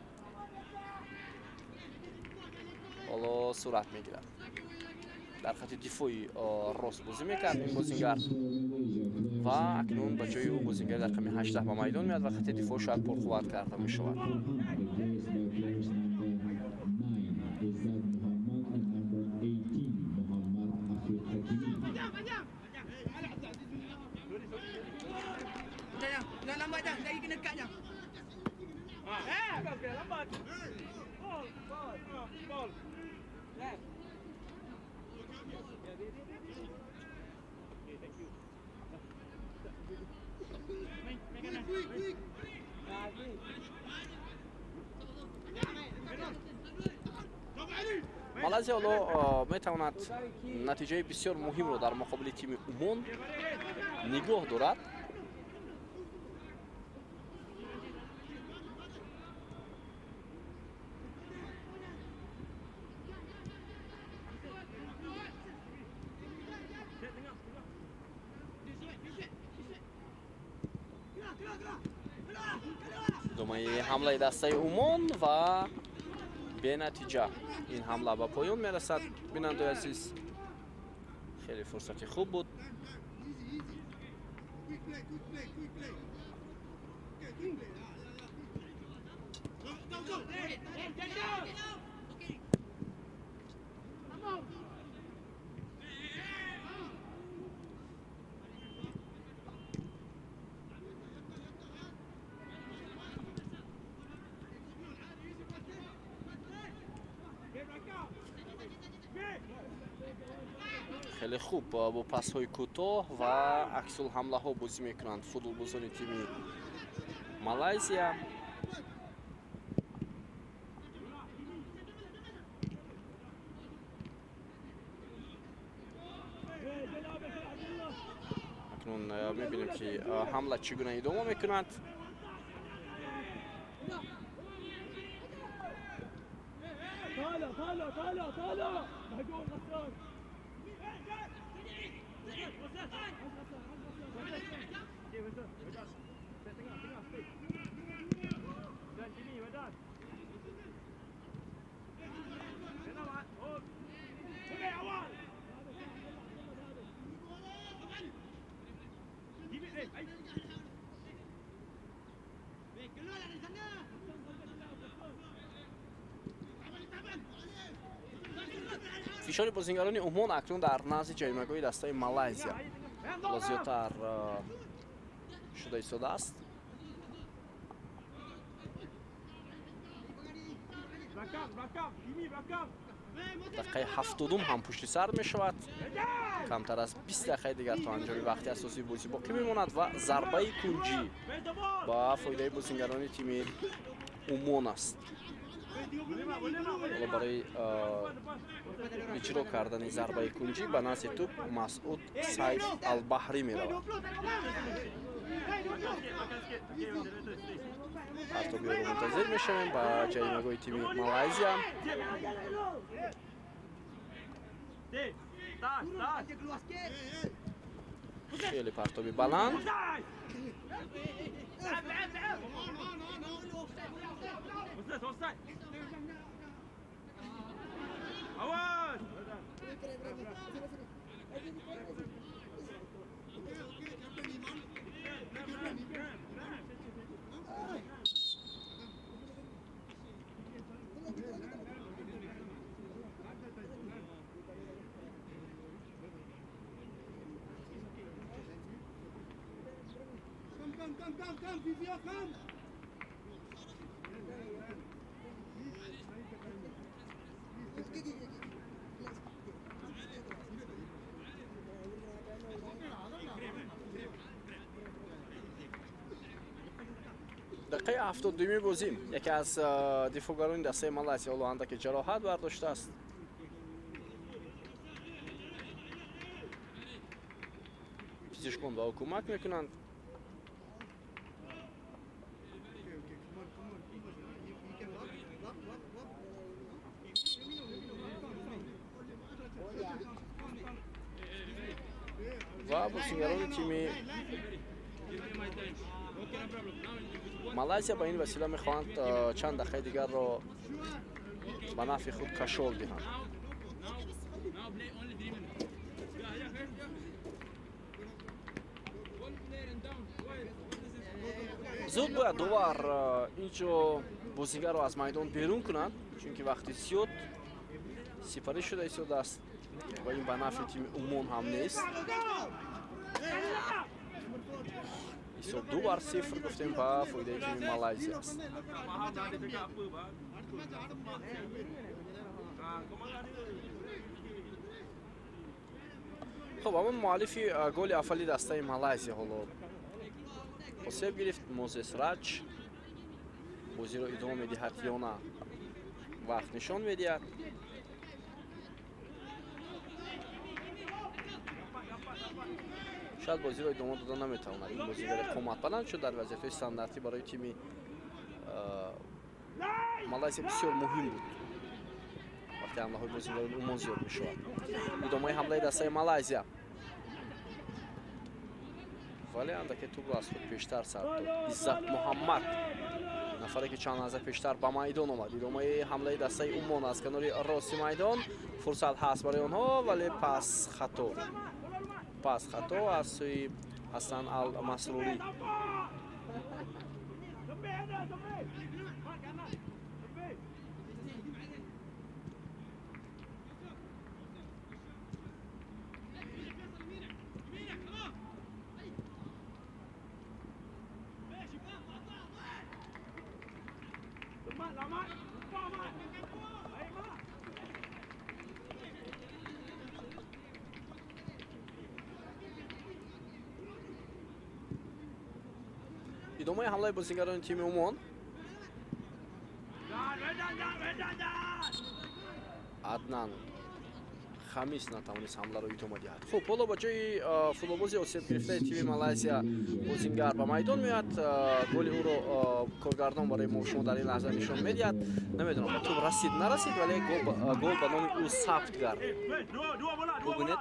حالا صورت میگیرد. در خط دفاعی راست بازی میکرد این بازیگر و اکنون به جای او بازیگر در رقم 18 به میدان میاد و خط دفاع شاید پرقوت کرده میشود. مالایزیا حالا میتواند نتیجه بسیار مهم رو در مقابل تیم عمان نگاه دارد. ادامه حمله دسته عمان و به نتیجه این حمله به پایان میرسد. بیننده عزیز خیلی فرصت خوب بود. خیلی خوب با پاس های کوتاه و عکس الحمله ها بازی میکنند فوتبالبازان تیم مالایزیا. اکنون میبینیم که حمله چگونه ادامه میکنند. فشار بازیگران عمان اکنون در نزد جایمگاه دسته مالایزیا زیادتر شده ایستاده است. دقیقه 70 هم پشت سر می شود. کمتر از 20 دقیقه دیگر تا انجام وقتی اساسی بازی باقی میماند و ضربه کنجی با فایده بازیگران تیم عمان است. حالا برای اجرا کردن ضربه کنجی به نزد توپ مسعود سیف البحری می رود. پرتابی رو منتظر میشویم با جریمه‌گاه تیم مالایزیا. خیلی پرتابی بلند. Come, Vivio, come! دقیقه 72 بازی یکی از دفاعگران دسته مالایزیا اولوانده که جراحت برداشته است. پزشکان به او کمک میکنند. و بازیگران تیم مالایزیا با این وسیله میخواهند چند دقیقه دیگر را به نفع خود کشال دهند. زود باید دوبار اینجا بازیگر را از میدان بیرون کنند چون که وقتی زیاد سپری شده ایستاده است و این به نفع تیم عمان هم نیست. حساب 2-0 گفتیم با فایده تیم مالایزیا است. خب اما مؤلفی گل اولی دسته مالایزیا حالا حساب گرفت موزس راج. بازی رو ادامه میدهد یا نه وقت نشان میدهد. شاید بازی رو ادامه دادن نمیتواند. این بازیگر قامت بلند شد در وضعیت استانداردی برای تیم مالایزیا بسیار مهم بود. وقتی حمله های بازیگران عمان زیاد میشود. ادامه حمله دسته مالایزیا. ولی اندکی توپ از خود پیشتر سر داد. عزت محمد نفری که چند لحظه پیشتر به میدان آمد. ادامه حمله دسته عمان از کنار راست میدان. فرصت هست برای آنها ولی پاس خطا از سوی حسن المسروری. ادامه حمله بازیگران تیم عمان. عدنان خمیس نتوانست حمله رو ادامه دهد. خب حالا با جای فوتبالبازی آسیب گرفته تیم مالایزیا بازیگر به میدان میاد. گل او رو کارگردان برای ما شما در این لحظه نشان میدهد. نمیدونم توپ رسید نرسید ولی گل به نام او ثبت کرد. ببینید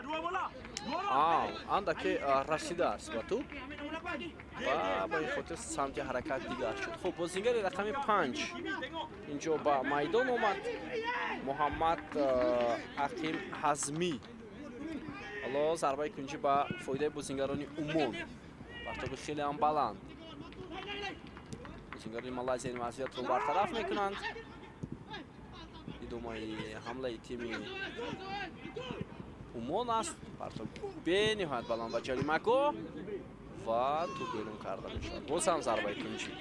اندکی رسیده است به توپ و با این خاطر سمت حرکت دیگر شد. خب بازیگر رقم 5 اینجا با میدان آمد. محمد حکیم حزمی. حالا ضربه کنجی با فایده بازیگران عمان. پرتاب خیلی هم بلند. بازیگران مالایزیا این وضعیت رو برطرف میکنند. ادامه حمله تیم عمان است. پرتاب به نهایت بلند و جریمه‌گاه و تو بیرون کرده میشود. باز هم ضربه کنجی.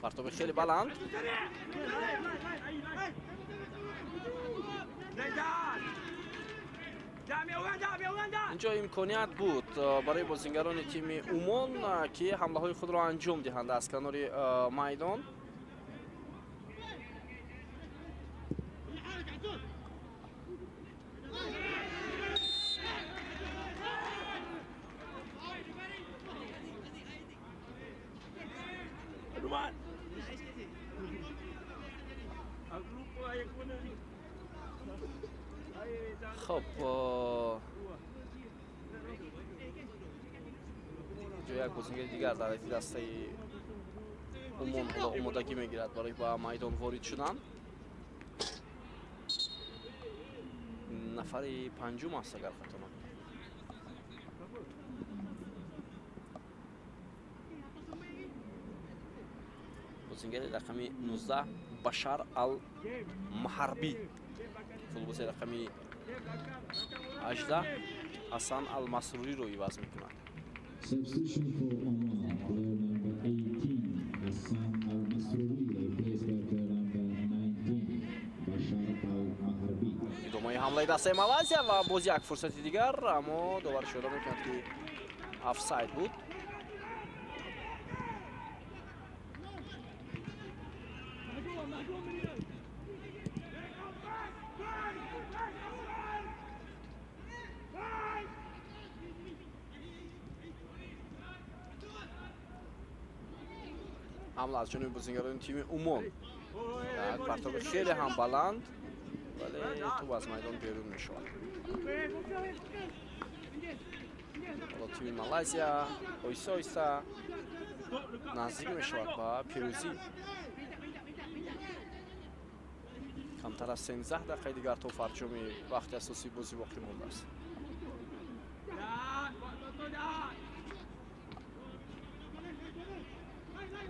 پرتاب خیلی بلند. اینجا امکانیت بود برای بازیگران تیم عمان که حمله های خود را انجام دهند از کنار میدان. خب اینجا یک بازیگر دیگر در دسته عمان آمادگی میگیرد برای با میدان وارد شدن. نفر پنجم است اگر خطا نکنم. بازیگر رقم 19 بشار المحربی، فوتبال رقم 18 حسن المسروری رو عوض میکنند. Substitution for Oman, player number 18, Hassan Al-Masrouri, replaced by player number 19, Bashar Al-Maharbi. ادامه حمله دسته مالزیا و باز یک فرصت دیگر، اما دوباره شده میکند که آفساید بود. حمله از جانب بازیگران تیم عمان، یک پرتاب خیلی هم بلند ولی توپ از میدان بیرون می شود. حالا تیم مالزیا آیسته آیسته نزدیک می شود به پیروزی. کمتر از 13 دقیقه دیگر تا فرجام وقت اساسی بازی باقی مانده است.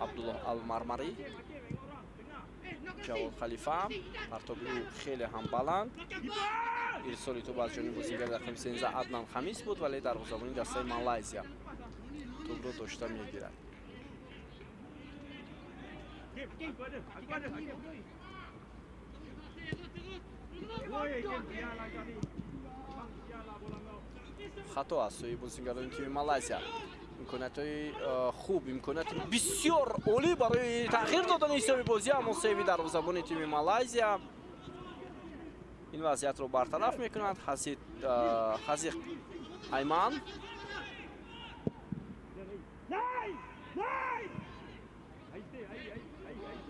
عبدالله المرمری، جواد خلیفه، پرتابی خیلی هم بلند. ارسالی توپ از جانب بازیگر رقم 13 عدنان خمیس بود ولی دروازه‌بان دسته مالزیا توپ رو داشته میگیرد. خطا است سوی بازیگران تیم مالزیا. امکانیت‌های خوب، امکانیت بسیار عالی برای تغییر دادن حساب بازی، اما سیو دروازه‌بان تیم مالزیا این وضعیت رو برطرف می‌کند. حذیق ایمان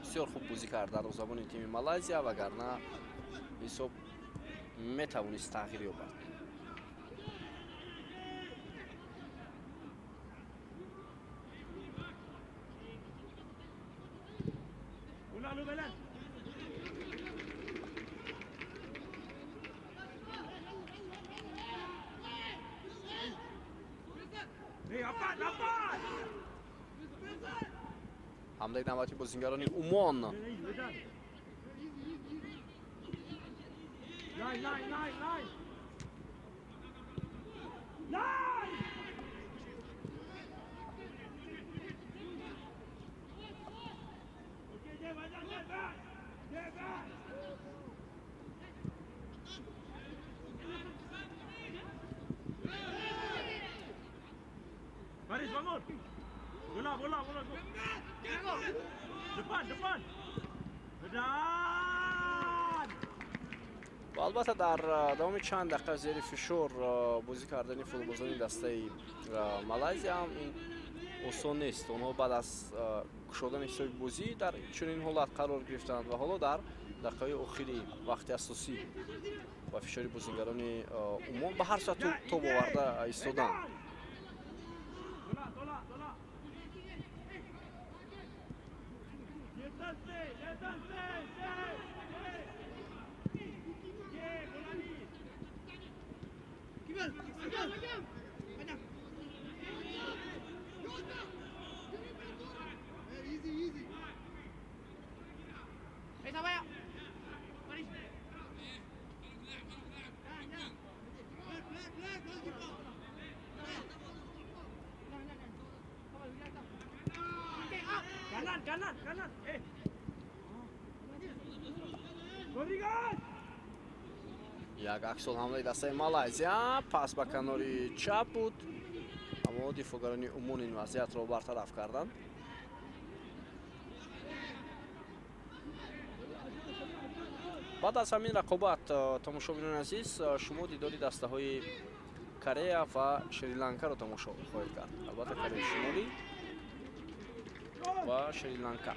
بسیار خوب بازی کرد دروازه‌بان تیم مالزیا، وگرنه حساب میتوانست تغییر یابد. حمله نوبتی بازیگران عمان. و البته در دوام چند دقیقه زیر فشار بازی کردن فوتبالبازان دسته مالزیا هم این آسان نیست. اونها بعد از گشودن حساب بازی در چنین حالت قرار گرفتند و حالا در دقیقه آخری وقت اساسی و فشار بازیگران عمان به هر صورت توپ آورده ایستادند. як аксул ҳамлаи дастаи Малайзия пас ба канори чап буд, аммо дифоъгарони Умон ин вазъиятро бартараф карданд. баъд аз ҳамин рақобат тамошобинони азиз, шумо дидори дастаҳои Корея ва Шри-Ланкаро тамошо хоҳед кард. албатта Кореяи Шимолӣ ва Шри-Ланка.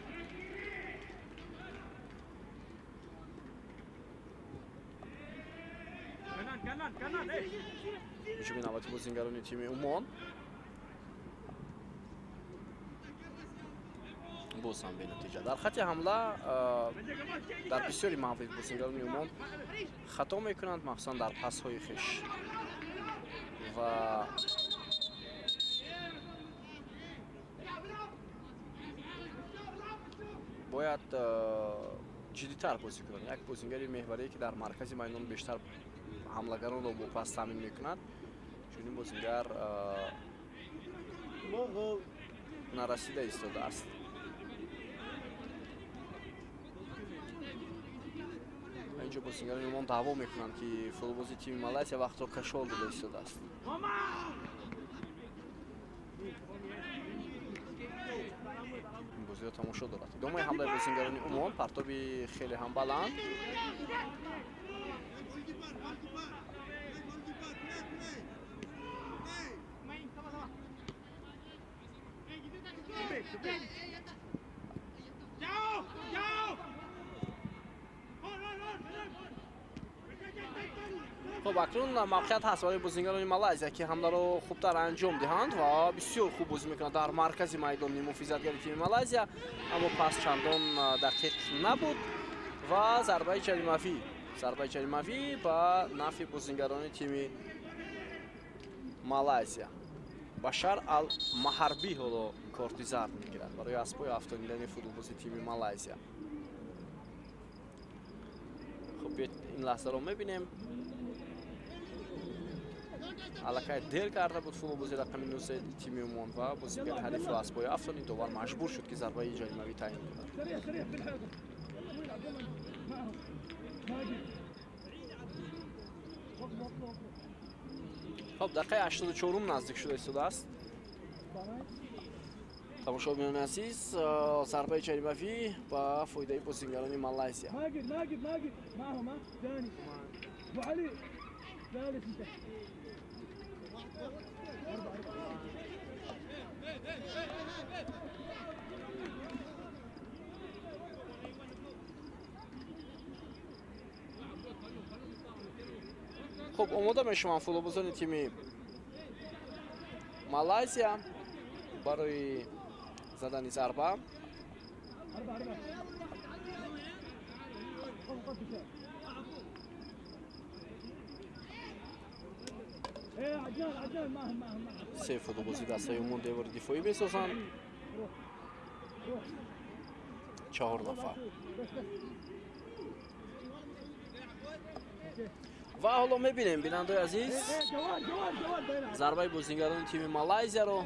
ҳуҷуми навбати бозингарони тими Умон. боз ҳам бенатиҷа. Дар хатти ҳамла дар бисёри маврид бозингарони Умон хато мекунанд, махсусан дар пасҳои хиш. ва бояд ҷиддитар бозӣ кунанд. як бозингари меҳварие ки дар маркази майдон бештар ҳамлагаронро бо пас таъмин мекунад, чунин бозингар нарасида истодааст. инҷо бозингарони Умон даъво мекунанд ки футболбози тими Малайзия вақтро кашол дода истодааст. ин бозиро тамошо дорад. идомаи ҳамлаи бозингарони Умон, партоби хеле ҳам баланд. خب اکنون موقعیت هست برای بازیکنان مالایزیا که حمله رو خوبتر انجام دهند و بسیار خوب بازی میکنند در مرکز میدان محافظتگری تیم مالایزیا، اما پس چندان دقیق نبود و ضربه جریمه‌ای با نفع بازیکنان تیم مالایزیا. بشار المحربی حالا کارت زرد میگیرد برای از پای افتادن فوتبالبازی تیم مالایزیا. خب این لحظه رو میبینیم. аллакай дер карда буд футболбози рақами 19 тими Умон ва бозигар ҳарифро аз пои афтони довар маҷбур шуд ки зарбаи ҷаримавӣ таъин кунад. хоб дақиқаи 84 наздик шуда истодааст. тамошобинони азиз, зарбаи ҷаримавӣ ба фоидаи бозигарони Малайзия. خب آماده میشوند فوتبالبازان تیم مالایزیا برای زدن ضربه. سه فوتبالبازی دستای عموم دیوار دفاعی میسازند. 4 نفر. و حالا میبینیم بیننده عزیز ضربه بازیگران تیم مالایزیا رو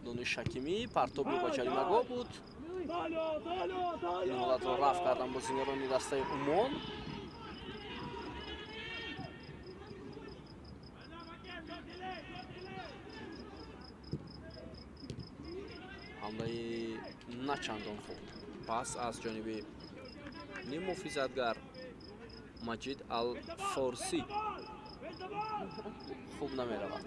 دانش حکیمی پرتاب با جریمه‌گاه بود. این حالت رو رفع کردن بازیگران دسته عموم. حمله نه چندان خوب. پس از جانب نیم محافظتگر مجید الفارسی خوب نمی‌رود.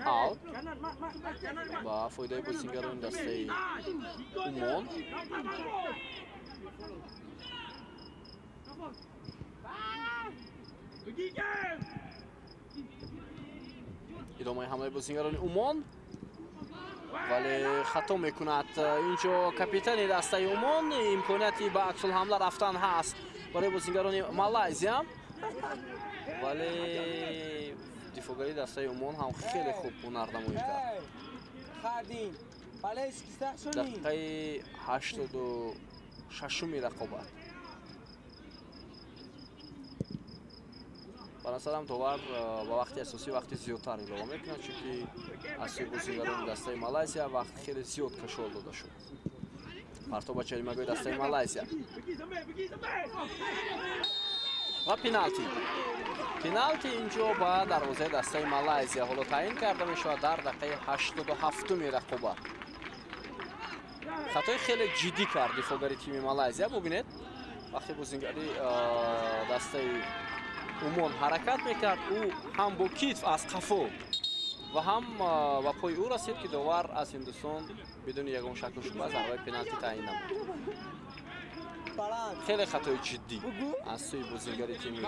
Out با فایده بازیگران دسته عموم. ادامه حمله بازیگران عموم ولی خطا میکند اینجا کاپیتان دسته عموم. امکانیتی به عکس الحمله رفتن هست برای بازیگران مالایزیا ولی دفاعگری دسته عموم هم خیلی خوب هنرنمایی کرد. دقیقه 86 رقابت. به نظرم داور با وقتی اساسی وقتی زیادتر اعلام میکنه، چون از سوی بازیگران دسته مالایزیا وقت خیلی زیاد کشول داده شد. پرتاب جریمه‌گاه دسته مالایزیا و پنالتی اینجا با دروازه دسته مالایزیا حالا تعیین کرده میشود در دقیقه 87 رقابت. خطای خیلی جدی کرد دفاعگری تیم مالایزیا. ببینید وقتی بازیگری دسته عموم حرکت میکرد، او هم با کتف از قفا و هم با پای او رسید که داور از هندوستان بدون یگان شک و شبهه ضربه پنالتی تعیین نمود. خیلی خطای جدی از سوی بازیگری تیم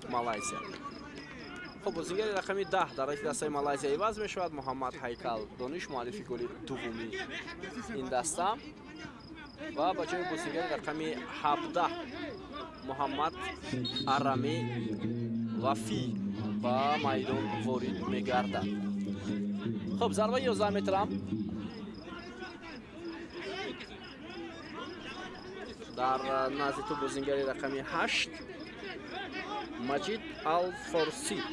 مالایزیا. خب بازیگری رقمی 10 در دسته مالایزیا عوض میشود. محمد هیکل دانش معلفی گل دومی این دسته و با جای بازیگر رقمی 17 محمد آرامی وفی با میدان وارد میگردد. خب ضربه 11 متر در نزد تو بازیگر رقمی 8 مجید الفارسی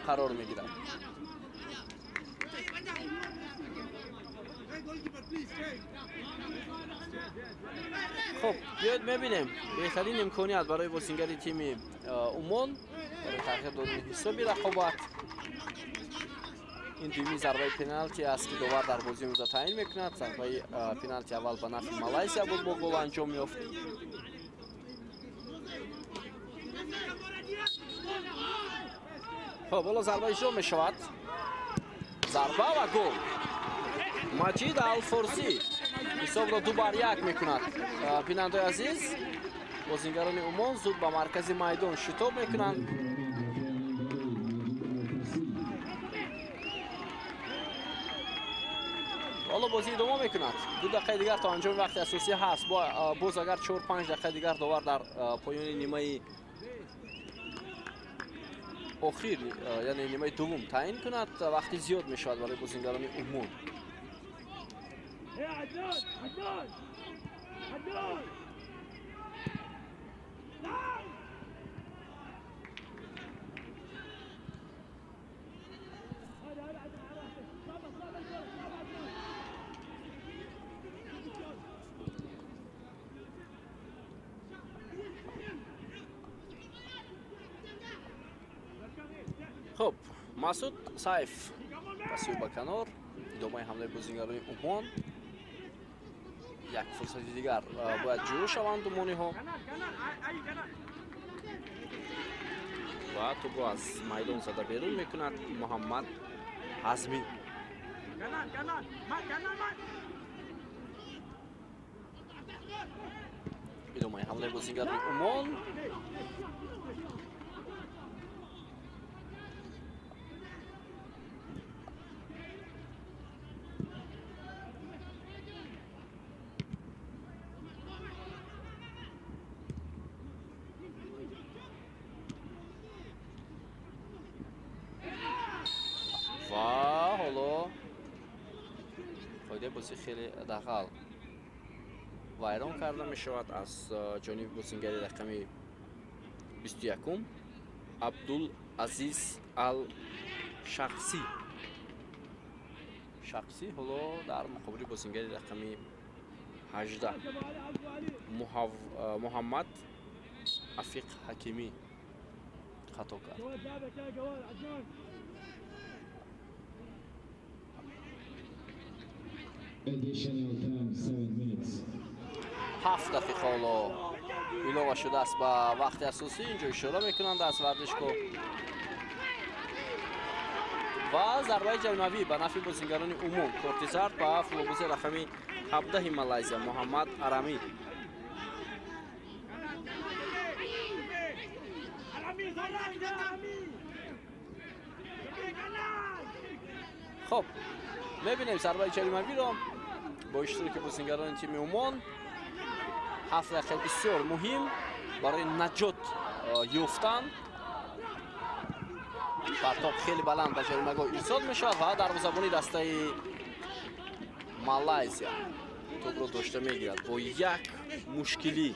قرار میگیرد. خب بیاید میبینیم بهترین امکانیت برای بازیگری تیم عمان برای تغییر دادن حسابی رقابت. این دومی ضربه پنالتی است که داور در بازی امروز تعیین میکند. ضربه پنالتی اول به نفع مالایزیا بود با گل انجام یافت. خب حالا ضربه اجرا میشود. ضربه و گل. مجید الفارسی حساب را 2-1 میکند. بیننده عزیز بازیگران عمان زود به مرکز میدان شتاب میکنند. حالا بازی ادامه میکند. 2 دقیقه دیگر تا انجام وقت اساسی هست. باز اگر 4-5 دقیقه دیگر داور در پایان نیمه اخیر یعنی نیمه دوم تعیین کند، وقتی زیاد میشود برای بازیگران عمان. خب مسعود سیف پسوی با کنار ادامه حمله بازیگران عمان. یک فرصت دیگر باید جلو شوند عمانی ها و تو از میدان زده بیرون میکند محمد حزمی. ادامه حمله بازیگران عمان. بازی خیلی دقیق ویران کرده می شود از جانب بازیگری رقمی 21 عبدالعزیز الشخصی. حالا در مقابل بازیگری رقمی 18 محمد عفیق حکیمی خطا کرد. Additional time 7 minutes. 7 دقیقه حالا اضافه شده است به وقت اساسی. اینجا اشاره میکنند از ورزشگاه و ضربه جریمه‌ای به نفع بازیگران عموم. کارت زرد به فوتبالیست رقمی 17 مالایزیا محمد آرامی. خب میبینیم ضربه جریمه‌ای را با اشتراک بازیگران تیم عمان. 7 دقیقه بسیار مهم برای نجات یافتن партоп хеле баланд ба ҷаримагоҳ ирсол мешавад ва дарвозабони дастаи Малайзия тӯбро дошта мегирад бо як мушкилӣ.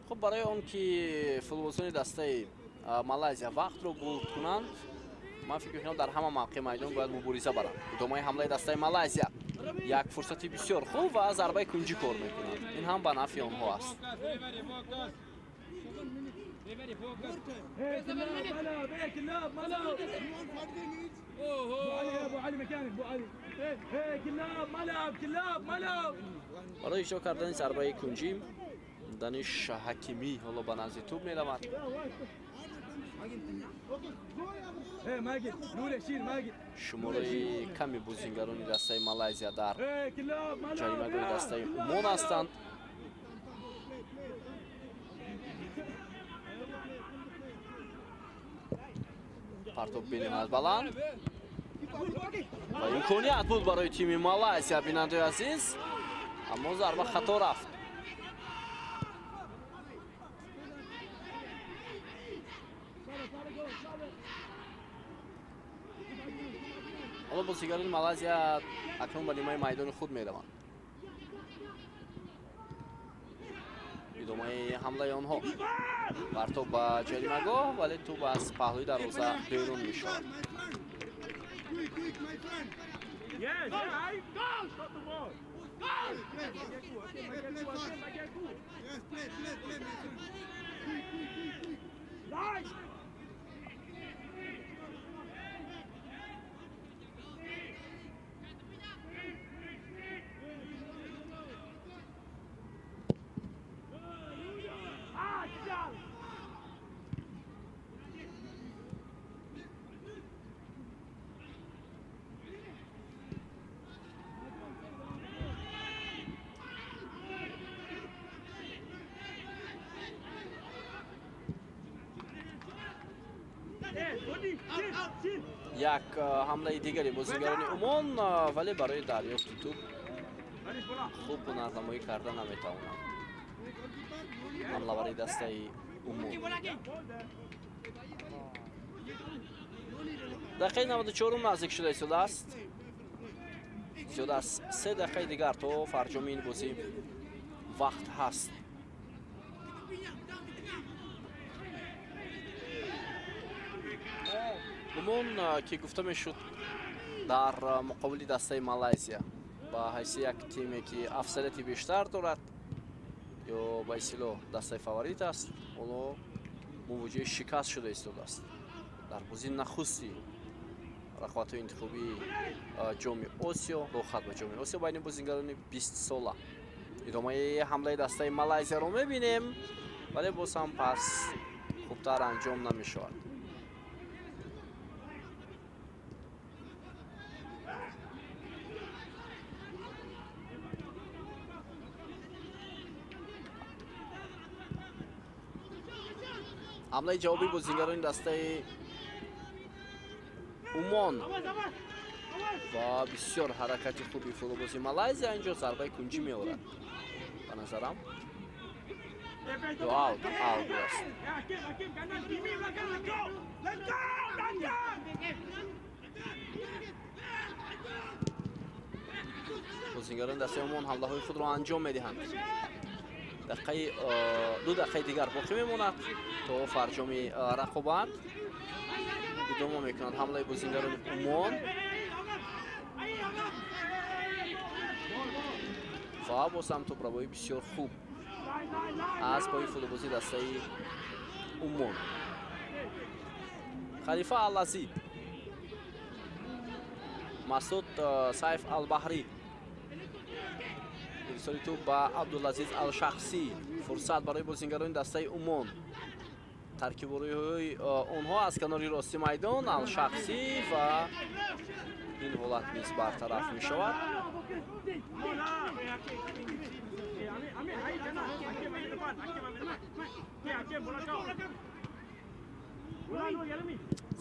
خب برای اون که فوتبالسازان دسته مالایزیا وقت رو برد کنند من فکر می‌کنم در همه موقع میدان باید مبارزه برند. ادامه حمله دسته مالایزیا یک فرصتی بسیار خوب و ضربه کنجی کار می‌کنند. این هم به نفع آنها است. برای اجرا کردن ضربه کنجی دانش حکیمی حالا به نزد توپ می‌رود. شماره کمی بازیگران دسته مالایزیا در جریمه‌گاه دسته عمان هستند. پرتاب بینیم از بلند و امکانیت بود برای تیم مالایزیا بیننده عزیز اما ضربه خطا رفت. حالا بازیگران مالایزیا اکنون به نیمه میدان خود میروند. ادامه حمله آنها پرتاب به جریمه‌گاه ولی توپ از پهلوی دروازه بیرون میشود. یک حمله دیگری بازیگران عمان ولی برای دریافت توپ خوب راهنمایی کرده نمیتوانند. حمله برای دسته عمان. دقیقه 94 نزدیک شده ایستاده است. زیاده از 3 دقیقه دیگر تا فرجام این بازی وقت هست. عمان که گفته میشد در مقابل دسته مالایزیا با حیث یک تیمی که افضلیت بیشتر دارد یا به اصطلاح دسته فاوریت است اونو مواجه شکست شده ایستاده است در بازی نخستی رقابت انتخابی جام آسیا با ختم جام آسیا بین بازیگران 20 ساله. ادامه حمله دسته مالایزیا رو میبینیم ولی باز هم پس خوبتر انجام نمیشود. حمله جوابی بازیگران دسته عمان و بسیار حرکت خوبی فوتبالبازی مالایزیا اینجا ضربه کنجی می‌آورد. به نظرم دو آوت است. بازیگران دسته عمان حمله‌های خود را انجام می‌دهند. دو دقیقه دیگر باقی میماند تا فرجام رقابت. ادامه میکنند حمله بازیگران عمان و با سمت توپ‌روایی بسیار خوب از پای فوتبالبازی دسته عمان. خلیفه العزی، مسعود سیف البحری، ارسال توپ به عبدالعزیز الشخصی. فرصت برای بازیگران دسته عمان. ترکیب‌های آنها از کنار راستی میدان الشخصی و این حالت نیز برطرف می شود.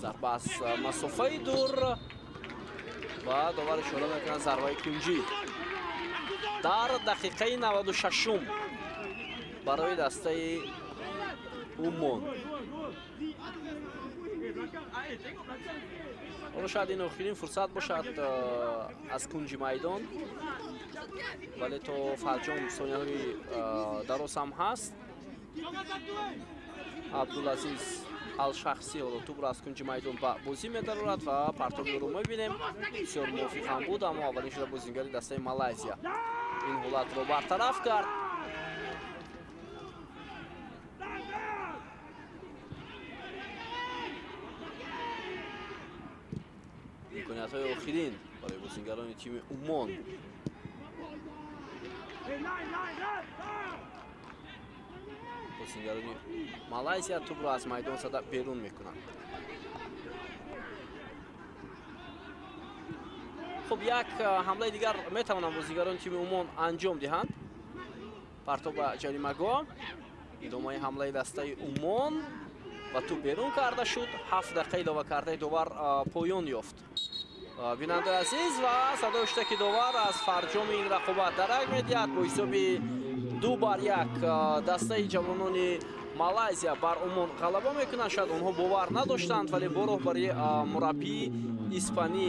зарба аз масофаи дур ва довар ишора мекунад зарбаи кунҷӣ дар дақиқаи 96 барои дастаи Умон. ҳоло шояд ин охирин фурсат бошад аз кунҷи майдон, вале то фарҷом сонияҳои дароз ҳам ҳаст. Абдулазиз алшахсӣ ҳоло тӯбро аз кунҷи майдон ба бозӣ медарорад ва партоби ӯро мебинем. Бисёр мувофиқ ҳам буд, аммо аввалин шуда бозингари дастаи Малайзия ин ҳолатро бартараф кард. имкониятҳои охирин барои бозингарони тими Умон. бозингарони Малайзия тӯбро аз майдон зада берун мекунанд. хуб, як ҳамлаи дигар метавонанд бозингарони тими Умон анҷом диҳанд. партоба ҷаримагоҳ, идомаи ҳамлаи дастаи Умон ва тӯб берун карда шуд. 7 дақиқа илова кардаи довар поён ёфт. бинандаи азиз ва садои хуштаки довар аз фарҷоми ин рақобат дарак медиҳад. бо ҳисоби 2-1 дастаи ҷавонони Малайзия бар Умон ғалаба мекунанд. шояд онҳо бовар надоштанд, вале бо роҳбарии мураббии испанӣ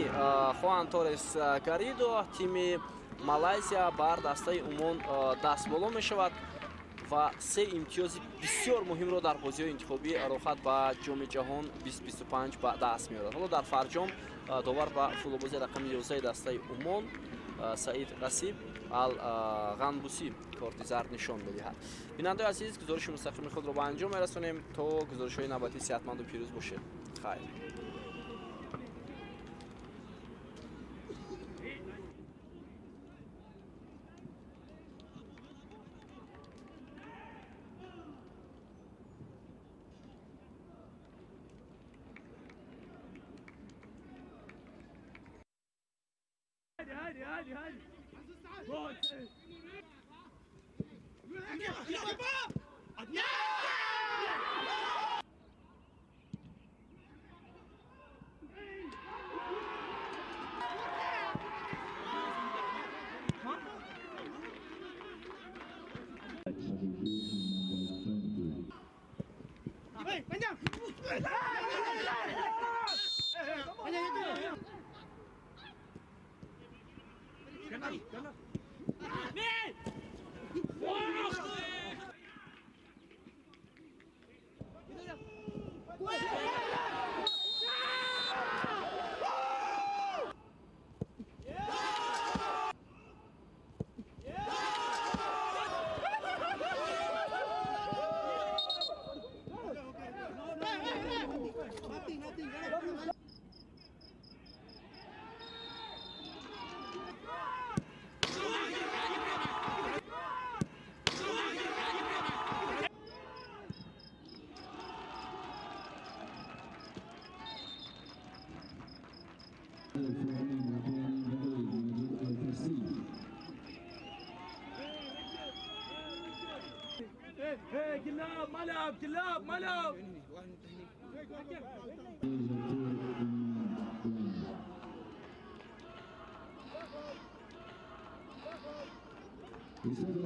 Хуан Торес Гаридо тими Малайзия бар дастаи Умон дастболо мешавад ва 3 имтиёзи бисёр муҳимро дар бозиҳои интихобии рохат ба ҷоми ҷаҳон 2025 ба даст меорад. ҳоло дар фарҷом довар ба фулобози рақами 11 дастаи Умон Саид Ғасиб Ал-Ғанбусӣ корти зард нишон медиҳад. бинандаи азиз, гузориши мустақими худро ба анҷом мерасонем. то гузоришҳои навбатӣ сеҳатманду пирӯз бошед. хайр. كلاب ملعب كلاب ملعب Está